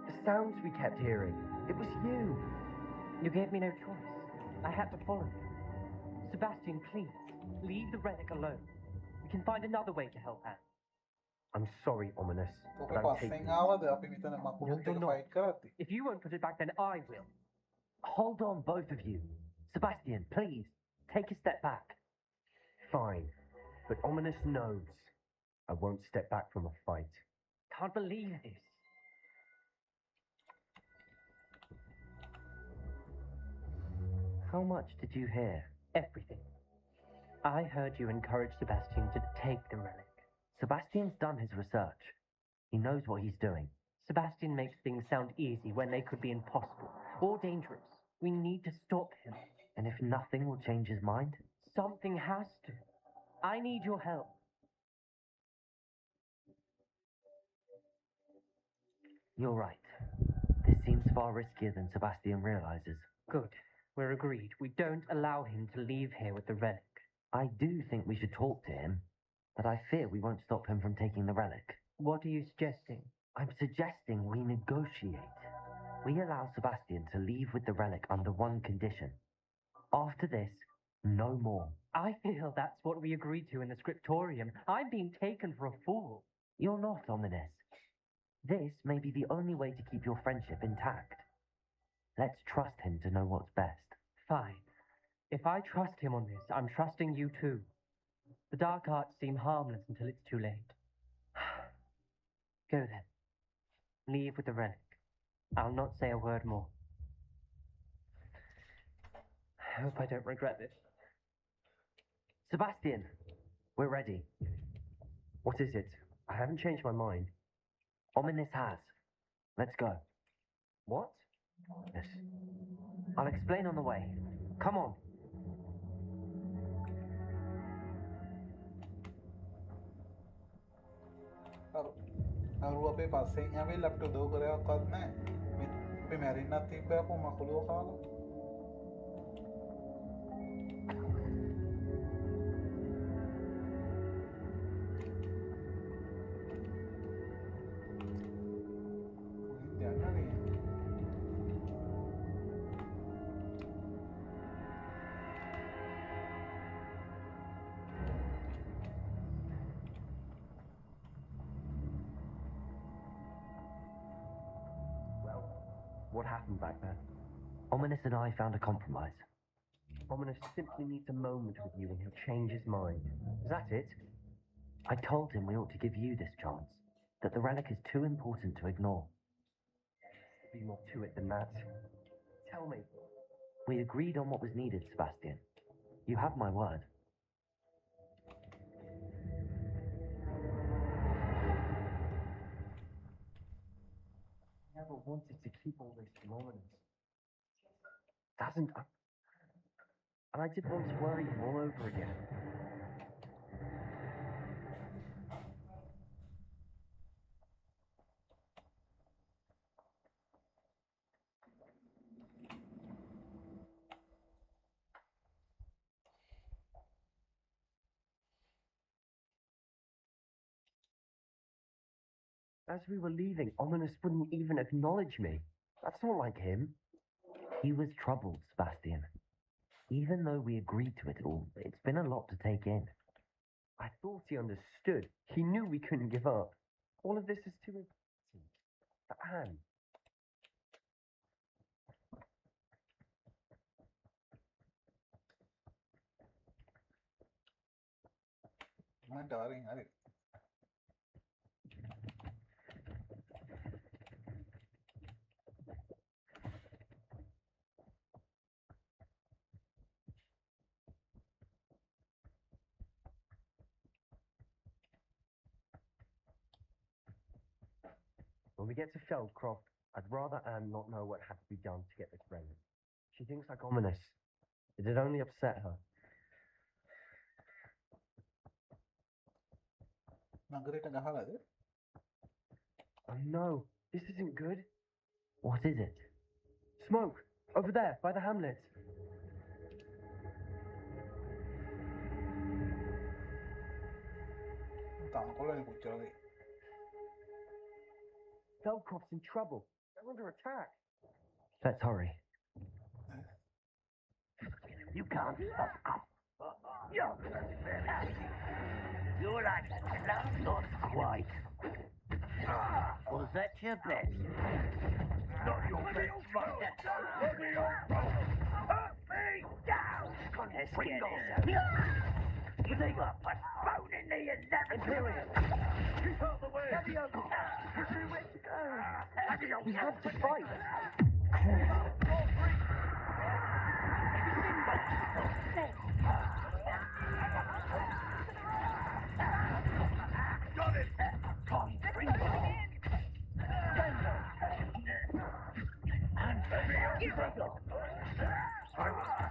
The sounds we kept hearing. It was you. You gave me no choice. I had to follow you. Sebastian, please, leave the relic alone. We can find another way to help Anne. I'm sorry, Ominous, ඔක but I'm පස්සෙන් taking it. ආවද අපි මෙතන මකුලුත් No, එක you're not. Fight කරද්දි. If you won't put it back, then I will. Hold on, both of you. Sebastian, please, take a step back. Fine. But Ominous knows I won't step back from a fight. Can't believe this. How much did you hear? Everything. I heard you encourage Sebastian to take the relic. Sebastian's done his research. He knows what he's doing. Sebastian makes things sound easy when they could be impossible or dangerous. We need to stop him. And if nothing will change his mind? Something has to. I need your help. You're right. This seems far riskier than Sebastian realizes. Good. We're agreed. We don't allow him to leave here with the relic. I do think we should talk to him, but I fear we won't stop him from taking the relic. What are you suggesting? I'm suggesting we negotiate. We allow Sebastian to leave with the relic under one condition. After this, no more. I feel that's what we agreed to in the Scriptorium. I'm being taken for a fool. You're not, Ominis. This may be the only way to keep your friendship intact. Let's trust him to know what's best. Fine. If I trust him on this, I'm trusting you too. The dark arts seem harmless until it's too late. Go then. Leave with the relic. I'll not say a word more. I hope I don't regret this. Sebastian, we're ready. What is it? I haven't changed my mind. Ominis has. Let's go. What? Yes. I'll explain on the way. Come on. අරු අපේ පස්සෙන් ඇවිල්ලා අපිට උදව් කරයක්වත් නැහැ. අපි මැරෙන්නත් තිබ්බේ අපෝ මකුලුව කාලා. කොහෙන්ද යන්නේ? What happened back there? Ominis and I found a compromise. Ominous simply needs a moment with you and he'll change his mind. Is that it? I told him we ought to give you this chance, that the relic is too important to ignore. Be more to it than that. Tell me. We agreed on what was needed, Sebastian. You have my word. I never wanted to keep all this from Ominous. Doesn't. And I did want to worry him all over again. As we were leaving, Ominous wouldn't even acknowledge me. That's not like him. He was troubled, Sebastian. Even though we agreed to it all, it's been a lot to take in. I thought he understood. He knew we couldn't give up. All of this is too important. For Anne. My darling, හරි. When we get to Feldcroft, I'd rather Anne not know what had to be done to get this relic. She thinks like Ominous. It'd only upset her. නගරයට ගහලාද? Oh no, this isn't good. What is it? Smoke! Over there, by the hamlet. tampoco lo escuchó de... Feldcroft's in trouble. They're under attack. Let's hurry. You can't stop us. You're like a not quite. Was that your best? Not your best. Let me down! Let's get this. You think I'll put bone in the Imperium? Keep out the way! We have to fight. Got it! Come, bring it on!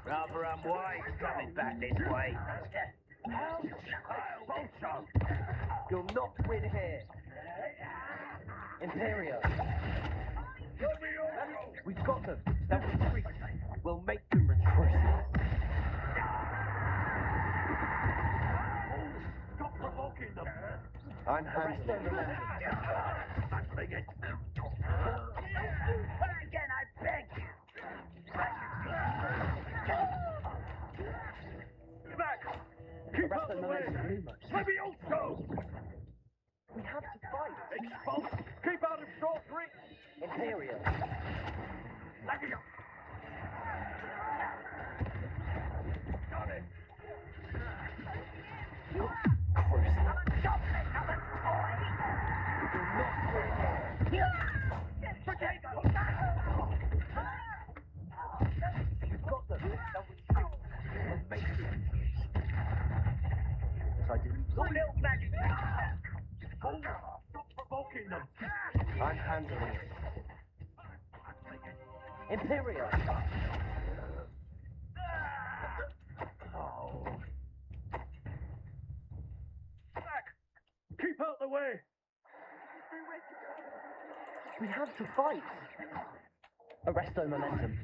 Rather unwise coming back this way. You'll not win here. Imperio. We've got them. They'll retreat. We'll make them retreat. Stop provoking them! I'm handling it. Handling it! Again, I beg you! Back! Keep out the way! Levioso! We have to fight. Expulse! Keep out of short reach! Imperio. Levio! Got it! You've got them. They'll retreat. We'll make them. Yes, I do. Little magic! Stop provoking them! I'm handling it. Imperio. Back! Keep out the way! We have to fight. Arresto momentum.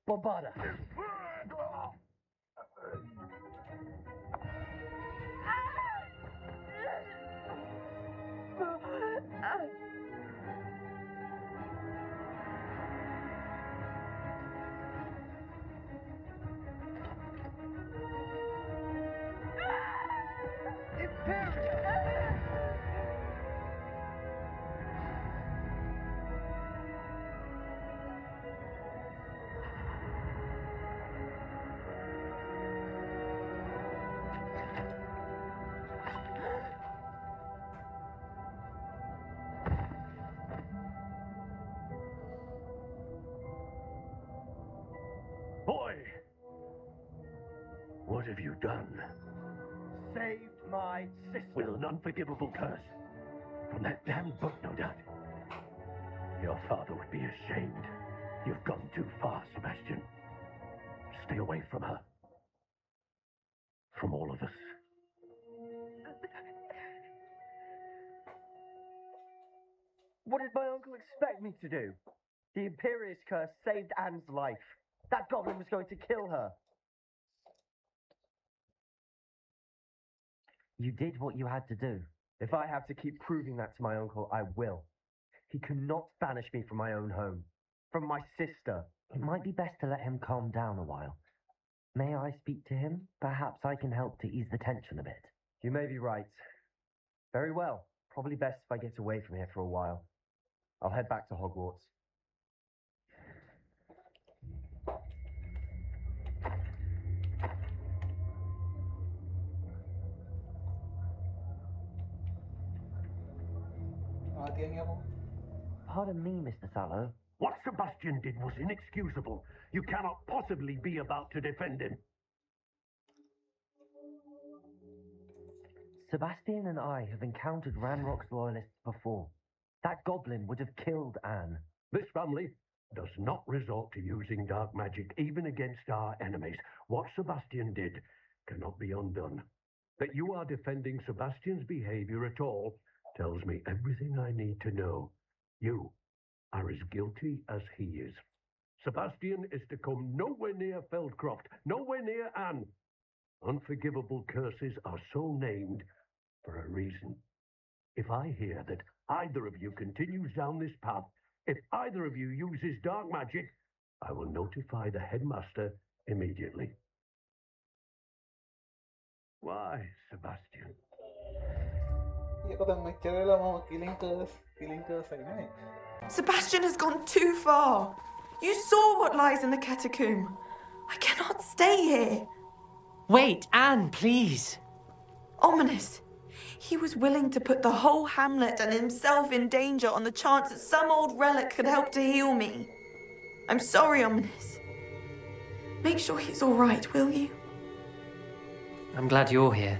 Bombada. Boy! What have you done? Saved my sister. With an unforgivable curse. From that damned book, no doubt. Your father would be ashamed. You've gone too far, Sebastian. Stay away from her. From all of us. What did my uncle expect me to do? The Imperious curse saved Anne's life. That goblin was going to kill her. You did what you had to do. If I have to keep proving that to my uncle, I will. He cannot banish me from my own home. From my sister. It might be best to let him calm down a while. May I speak to him? Perhaps I can help to ease the tension a bit. You may be right. Very well. Probably best if I get away from here for a while. I'll head back to Hogwarts. Matian ako. Pardon me, Mr. Sallow. What Sebastian did was inexcusable. You cannot possibly be about to defend him. Sebastian and I have encountered Ranrok Loyalists before. That goblin would have killed Anne. This family does not resort to using dark magic even against our enemies. What Sebastian did cannot be undone. That you are defending Sebastian's behavior at all tells me everything I need to know. You are as guilty as he is. Sebastian is to come nowhere near Feldcroft, nowhere near Anne, Unforgivable curses are so named for a reason. If I hear that either of you continues down this path, if either of you uses dark magic, I will notify the headmaster immediately. Why, Sebastian? Iya ko tang may cewek lah mau killing curse ini. Sebastian has gone too far. You saw what lies in the catacomb. I cannot stay here. Wait, Anne, please. Ominis. He was willing to put the whole hamlet and himself in danger on the chance that some old relic could help to heal me. I'm sorry, Ominis. Make sure he's all right, will you? I'm glad you're here.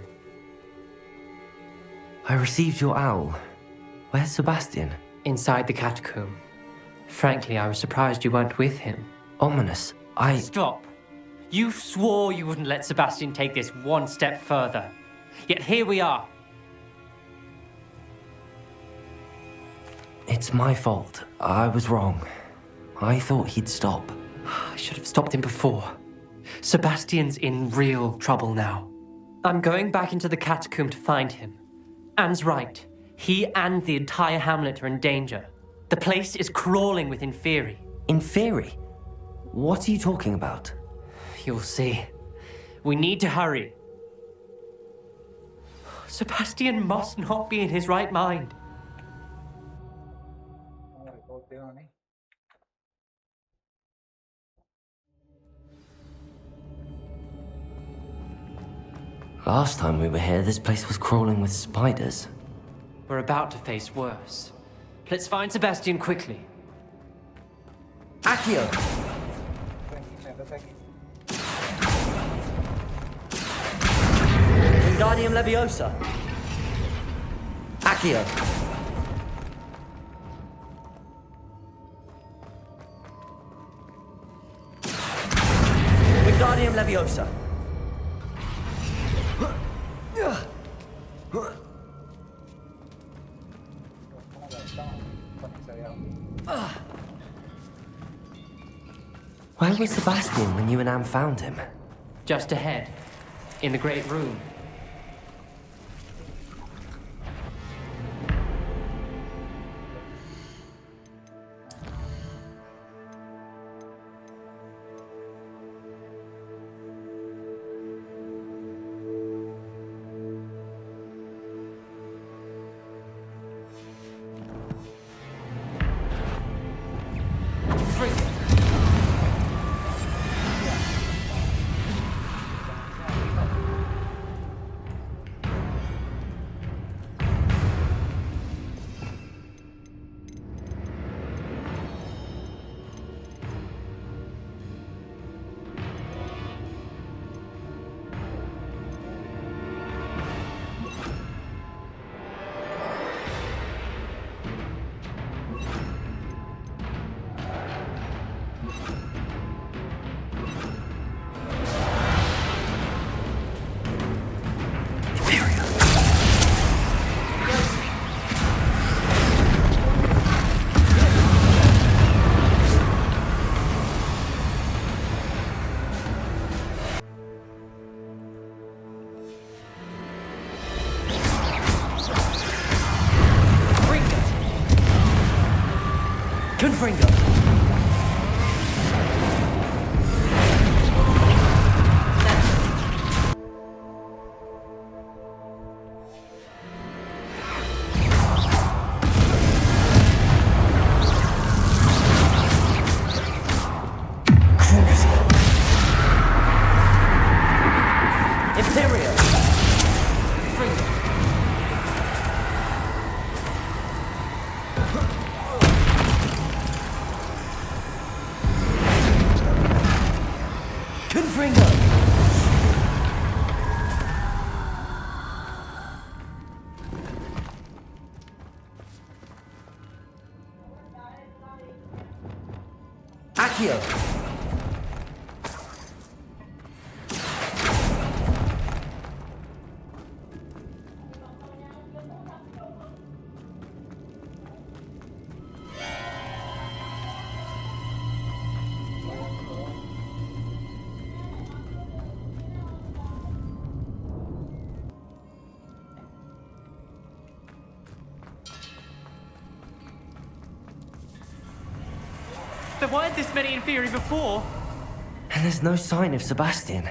I received your owl. Where's Sebastian? Inside the catacomb. Frankly, I was surprised you weren't with him. Ominis, Stop. You swore you wouldn't let Sebastian take this one step further. Yet here we are. It's my fault. I was wrong. I thought he'd stop. I should have stopped him before. Sebastian's in real trouble now. I'm going back into the catacomb to find him. Anne's right. He and the entire hamlet are in danger. The place is crawling with Inferi. Inferi? What are you talking about? You'll see. We need to hurry. Sebastian must not be in his right mind. Oh, record dia ni. Last time we were here, this place was crawling with spiders. We're about to face worse. Let's find Sebastian quickly. Accio! Ada lagi. Wingardium Leviosa! Accio! Wingardium Leviosa! Mana datang? Panik saya. Where was Sebastian when you and Anne found him? Just ahead, in the great room. Confringo! Crucio! Imperio! Confringo! Confringo! Accio! There weren't this many Inferi before. And there's no sign of Sebastian.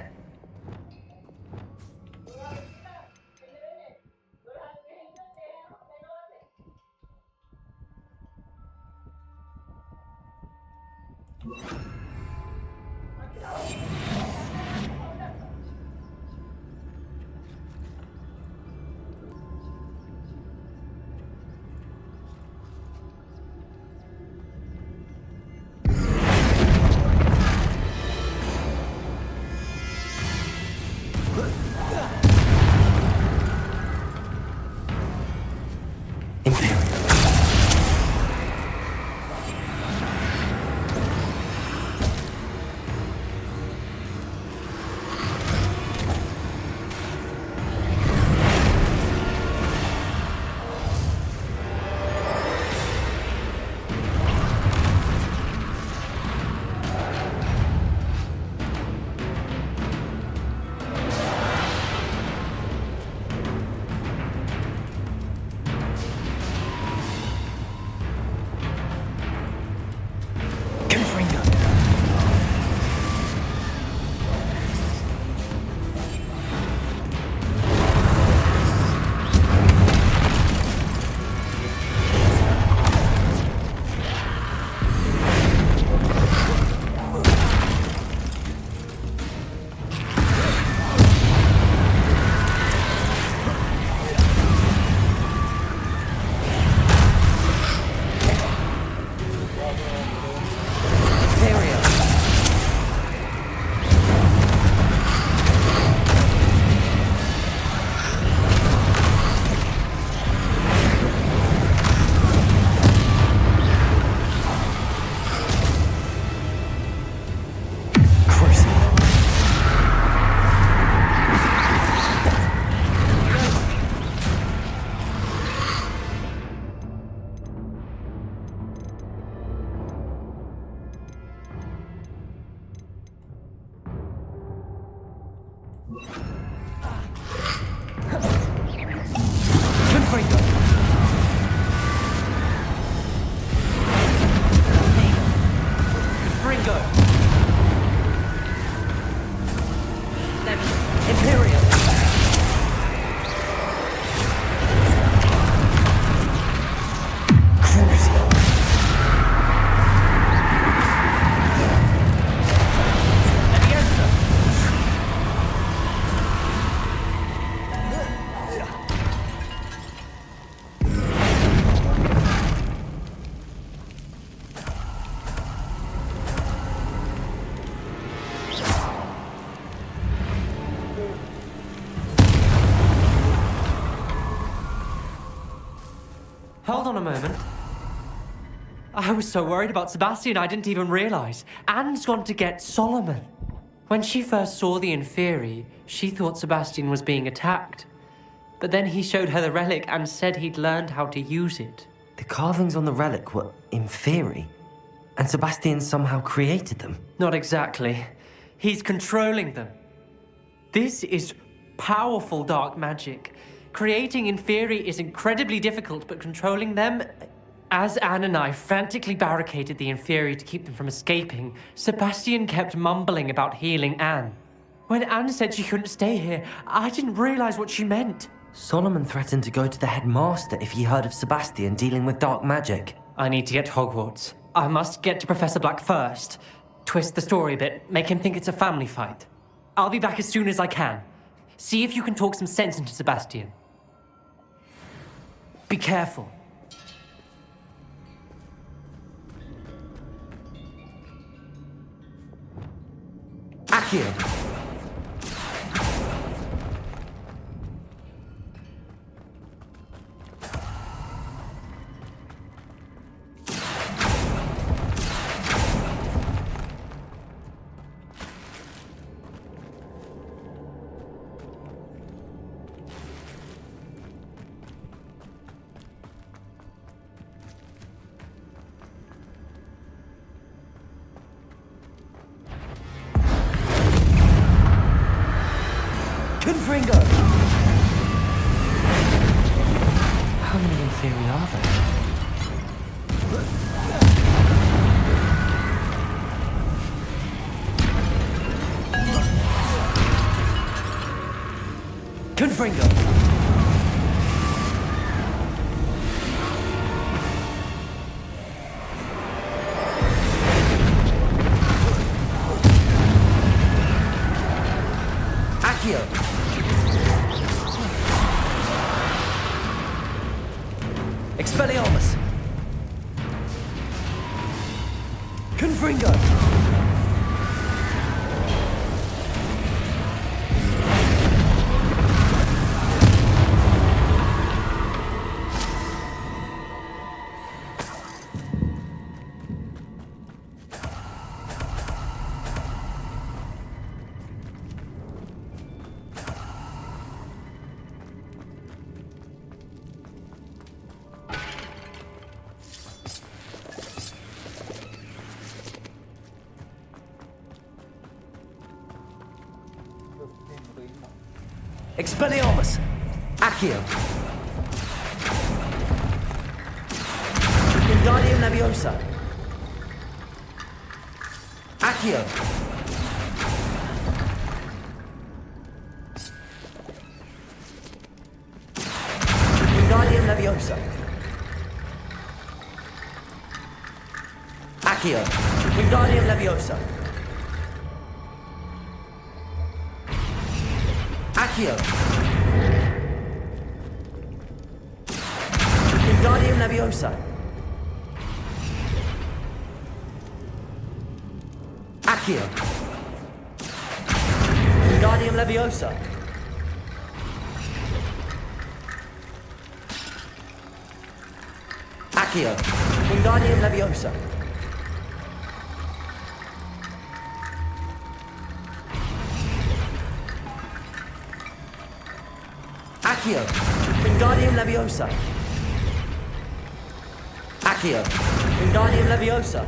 Hold on a moment. I was so worried about Sebastian I didn't even realize. Anne's gone to get Solomon. When she first saw the Inferi, she thought Sebastian was being attacked. But then he showed her the relic and said he'd learned how to use it. The carvings on the relic were Inferi, and Sebastian somehow created them. Not exactly. He's controlling them. This is powerful dark magic. Creating Inferi is incredibly difficult, but controlling them... As Anne and I frantically barricaded the Inferi to keep them from escaping, Sebastian kept mumbling about healing Anne. When Anne said she couldn't stay here, I didn't realize what she meant. Solomon threatened to go to the headmaster if he heard of Sebastian dealing with dark magic. I need to get to Hogwarts. I must get to Professor Black first. Twist the story a bit, make him think it's a family fight. I'll be back as soon as I can. See if you can talk some sense into Sebastian. Be careful. Accio! How many Inferi are there? Confringo! Accio! Expelliarmus! Confringo! Expelliarmus! Accio! Wingardium Leviosa! Accio! Wingardium Leviosa! Accio! Wingardium Leviosa! Accio! Wingardium Leviosa! Accio! Wingardium Leviosa! Accio! Wingardium Leviosa! Accio! Wingardium Leviosa! Accio! Wingardium Leviosa!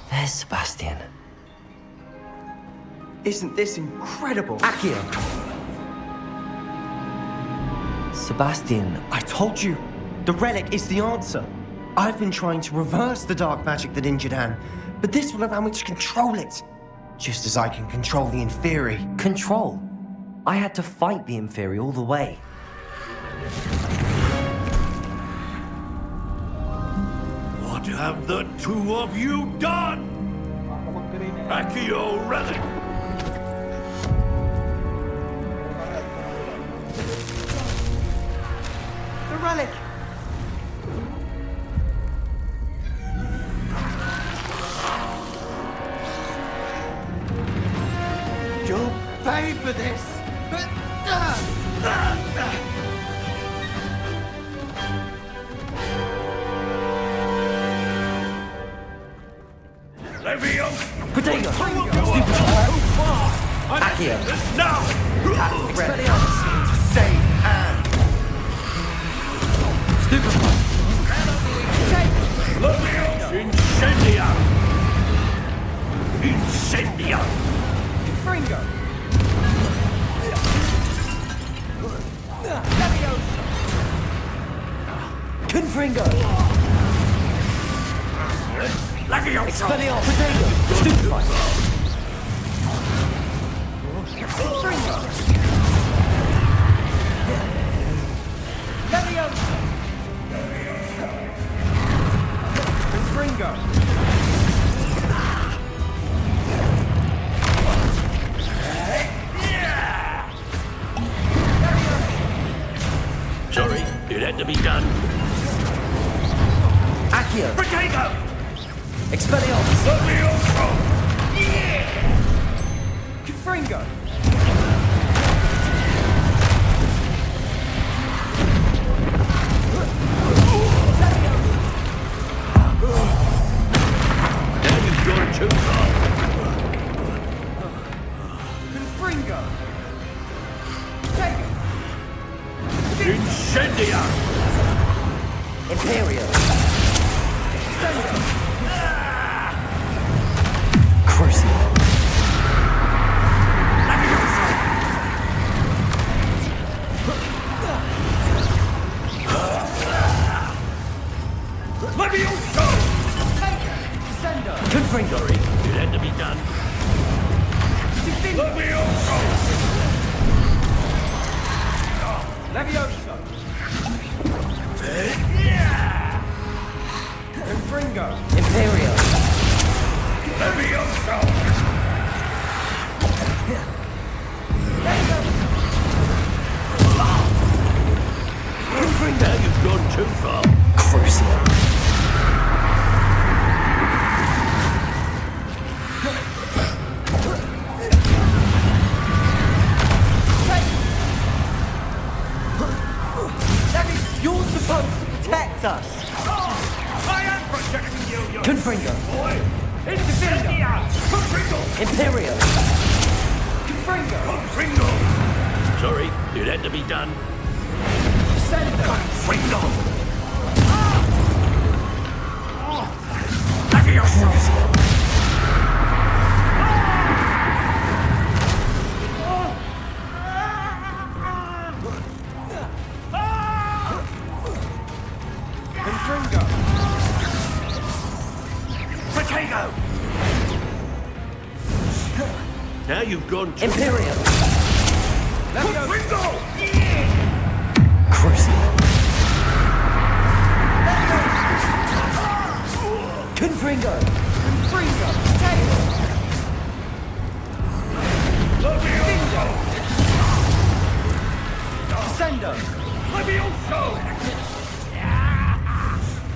There's Sebastian. Isn't this incredible? Accio! Sebastian, I told you, the relic is the answer. I've been trying to reverse the dark magic that injured Anne, but this will allow me to control it. Just as I can control the Inferi. control. I had to fight the Inferi all the way. What have the two of you done? Accio relic! The relic! You'll pay for this! Leviosa! Potato! Accio! Now! Expelliarmus! To save Anne! Stupefy! Leviosa! Incendiar! Incendiar! Fringo! Confringo! Leviosa! Expelliarmus! Potato! Stupefy! Fringo! Leviosa! Fringo! Sorry, it had to be done. Accio! Potato! Expelliarmus! Leviosa! Fringo! Now you've gone too far. Fringo! Take it! Incendiar! Imperio! Send Crucio! Leviosa! Sender! Confringo! It had to be done. Levioso! Confringo! Imperio. Now you've gone too far. Crucio! You're supposed to protect us. I am protecting you, Confringo. boy! Confringo! Imperio. Confringo! Sorry, it had to be done. Confringo! Levioso! Potato! Now you've gone too Imperio. Confringo! Crucio! Confringo. Confringo. Potato. Levioso! Descendo. Levioso!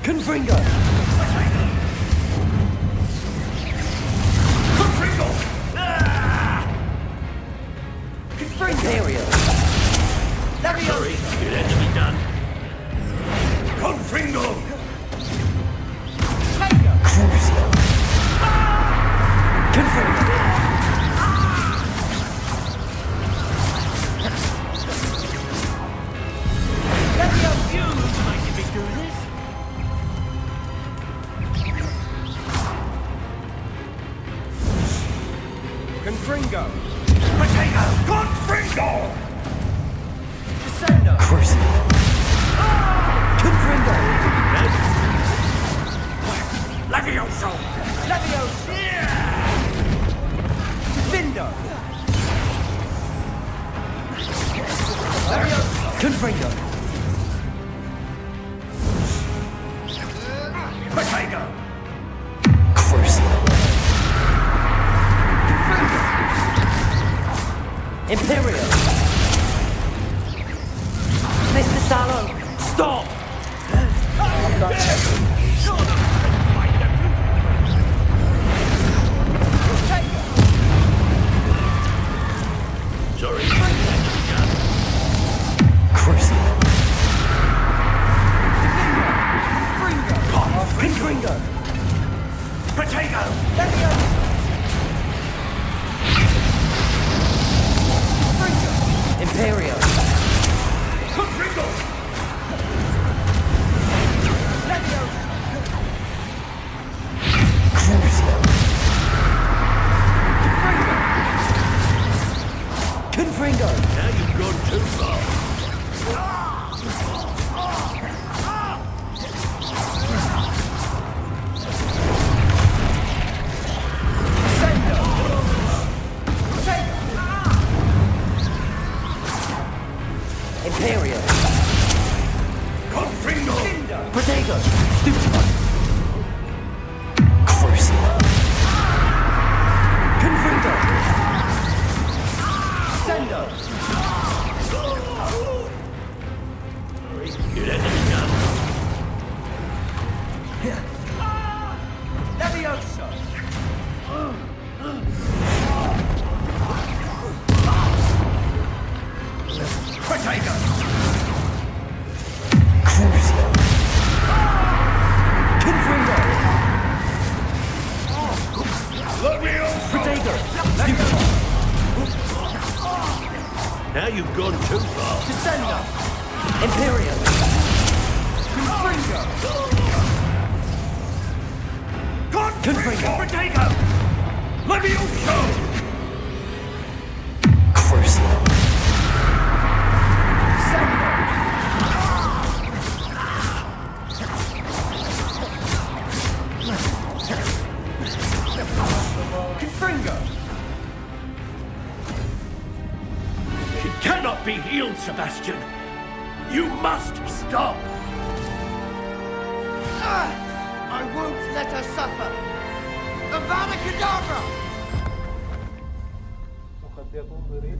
Confringo. Confringo! Imperio. Sorry, it had to be done. Confringo! Crucio! Confringo. Confringo! Potato! Confringo! Descendo. Crucio! Confringo. Levioso! Levioso. Vindo. Confringo. Potato! Crucio! Imperio. Mr. Sallow, stop! Sorry. Crucio! Confringo. Potato! Imperio. Confringo! Crucio! Confringo. Now you've gone too far. Imperio. Confringo! Potato. Stupefy. Crucio! Confringo. Sendo. It had to be done. Levioso. Potato! Crucio! Confringo. Levioso! Potato. Stupefy. Now you've gone too far. Descendo. Imperio. Confringo. Confringo. Potato! Levioso! Crucio! Confringo! She cannot be healed, Sebastian. You must stop. I won't let her suffer. Avada Kedavra! මොකද යකෝ කරේ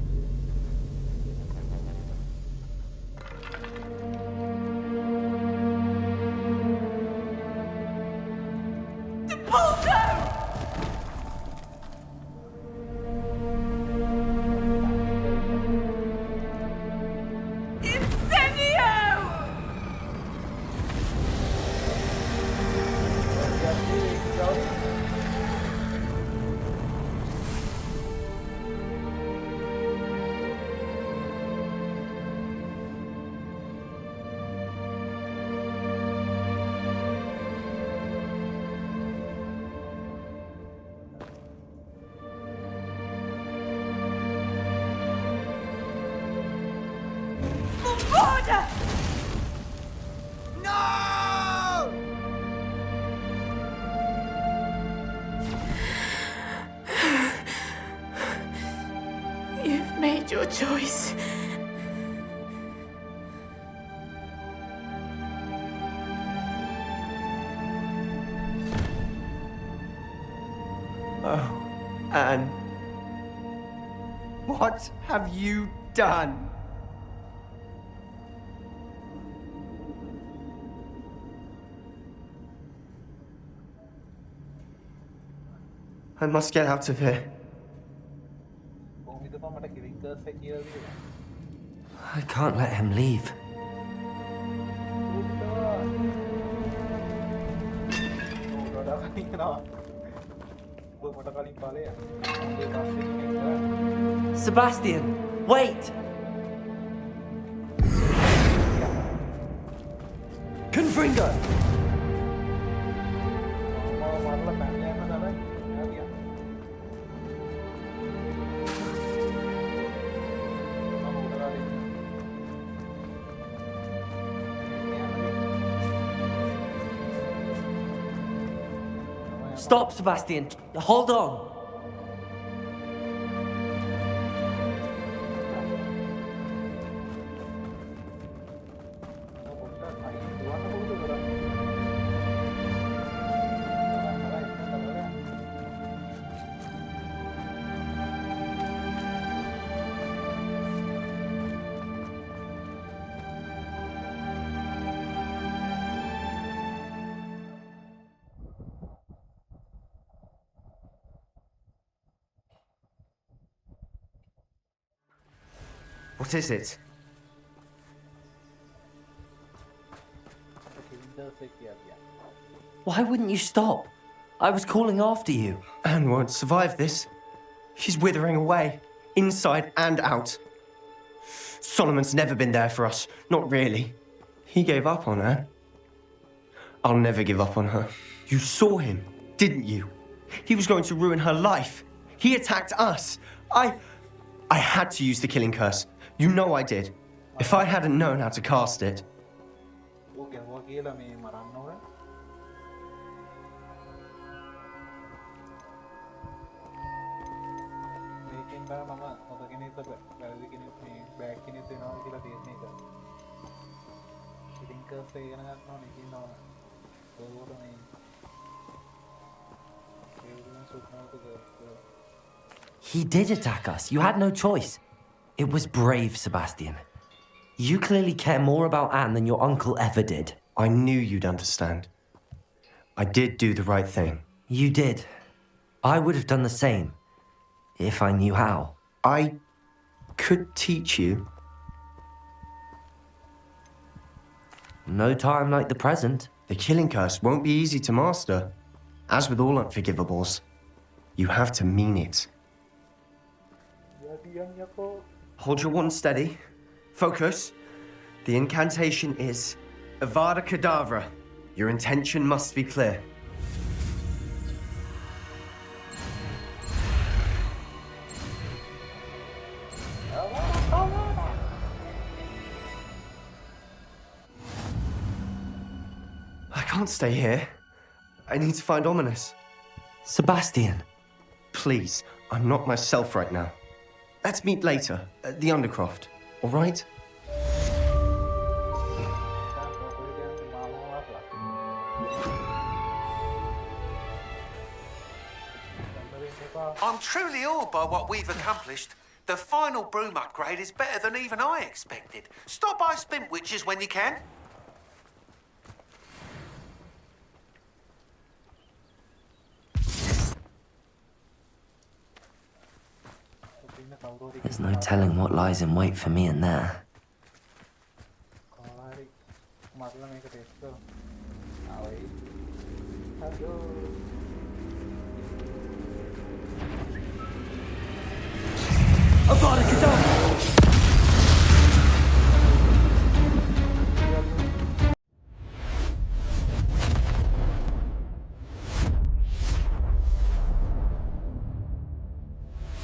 You've made your choice. Oh, Anne. What have you done? I must get out of here. කොහොමද මට කිලින් curse එක කියලා දීලා I can't let him leave. ඕඩා කලින් කරනවා ඔබ මට කලින් පාලේ ඒ පස්සේ ඉන්නේ Sebastian, wait! Confringo! මාරලා පැනලා යනවා තමයි ආදියා Stop, Sebastian. Hold on. What is it? Why wouldn't you stop? I was calling after you. Anne won't survive this. She's withering away, inside and out. Solomon's never been there for us. Not really. He gave up on her. I'll never give up on her. You saw him, didn't you? He was going to ruin her life. He attacked us. I had to use the killing curse. You know I did. If I hadn't known how to cast it. He did attack us. You had no choice. It was brave, Sebastian. You clearly care more about Anne than your uncle ever did. I knew you'd understand. I did do the right thing. You did. I would have done the same, if I knew how. I could teach you. No time like the present. The killing curse won't be easy to master. As with all unforgivables, you have to mean it. Hold your wand steady. Focus. The incantation is Avada Kedavra. Your intention must be clear. I can't stay here. I need to find Ominis. Sebastian, Please, I'm not myself right now. Let's meet later at the Undercroft, all right? I'm truly awed by what we've accomplished. The final broom upgrade is better than even I expected. Stop by Spintwitches when you can. There's no telling what lies in wait for me in there.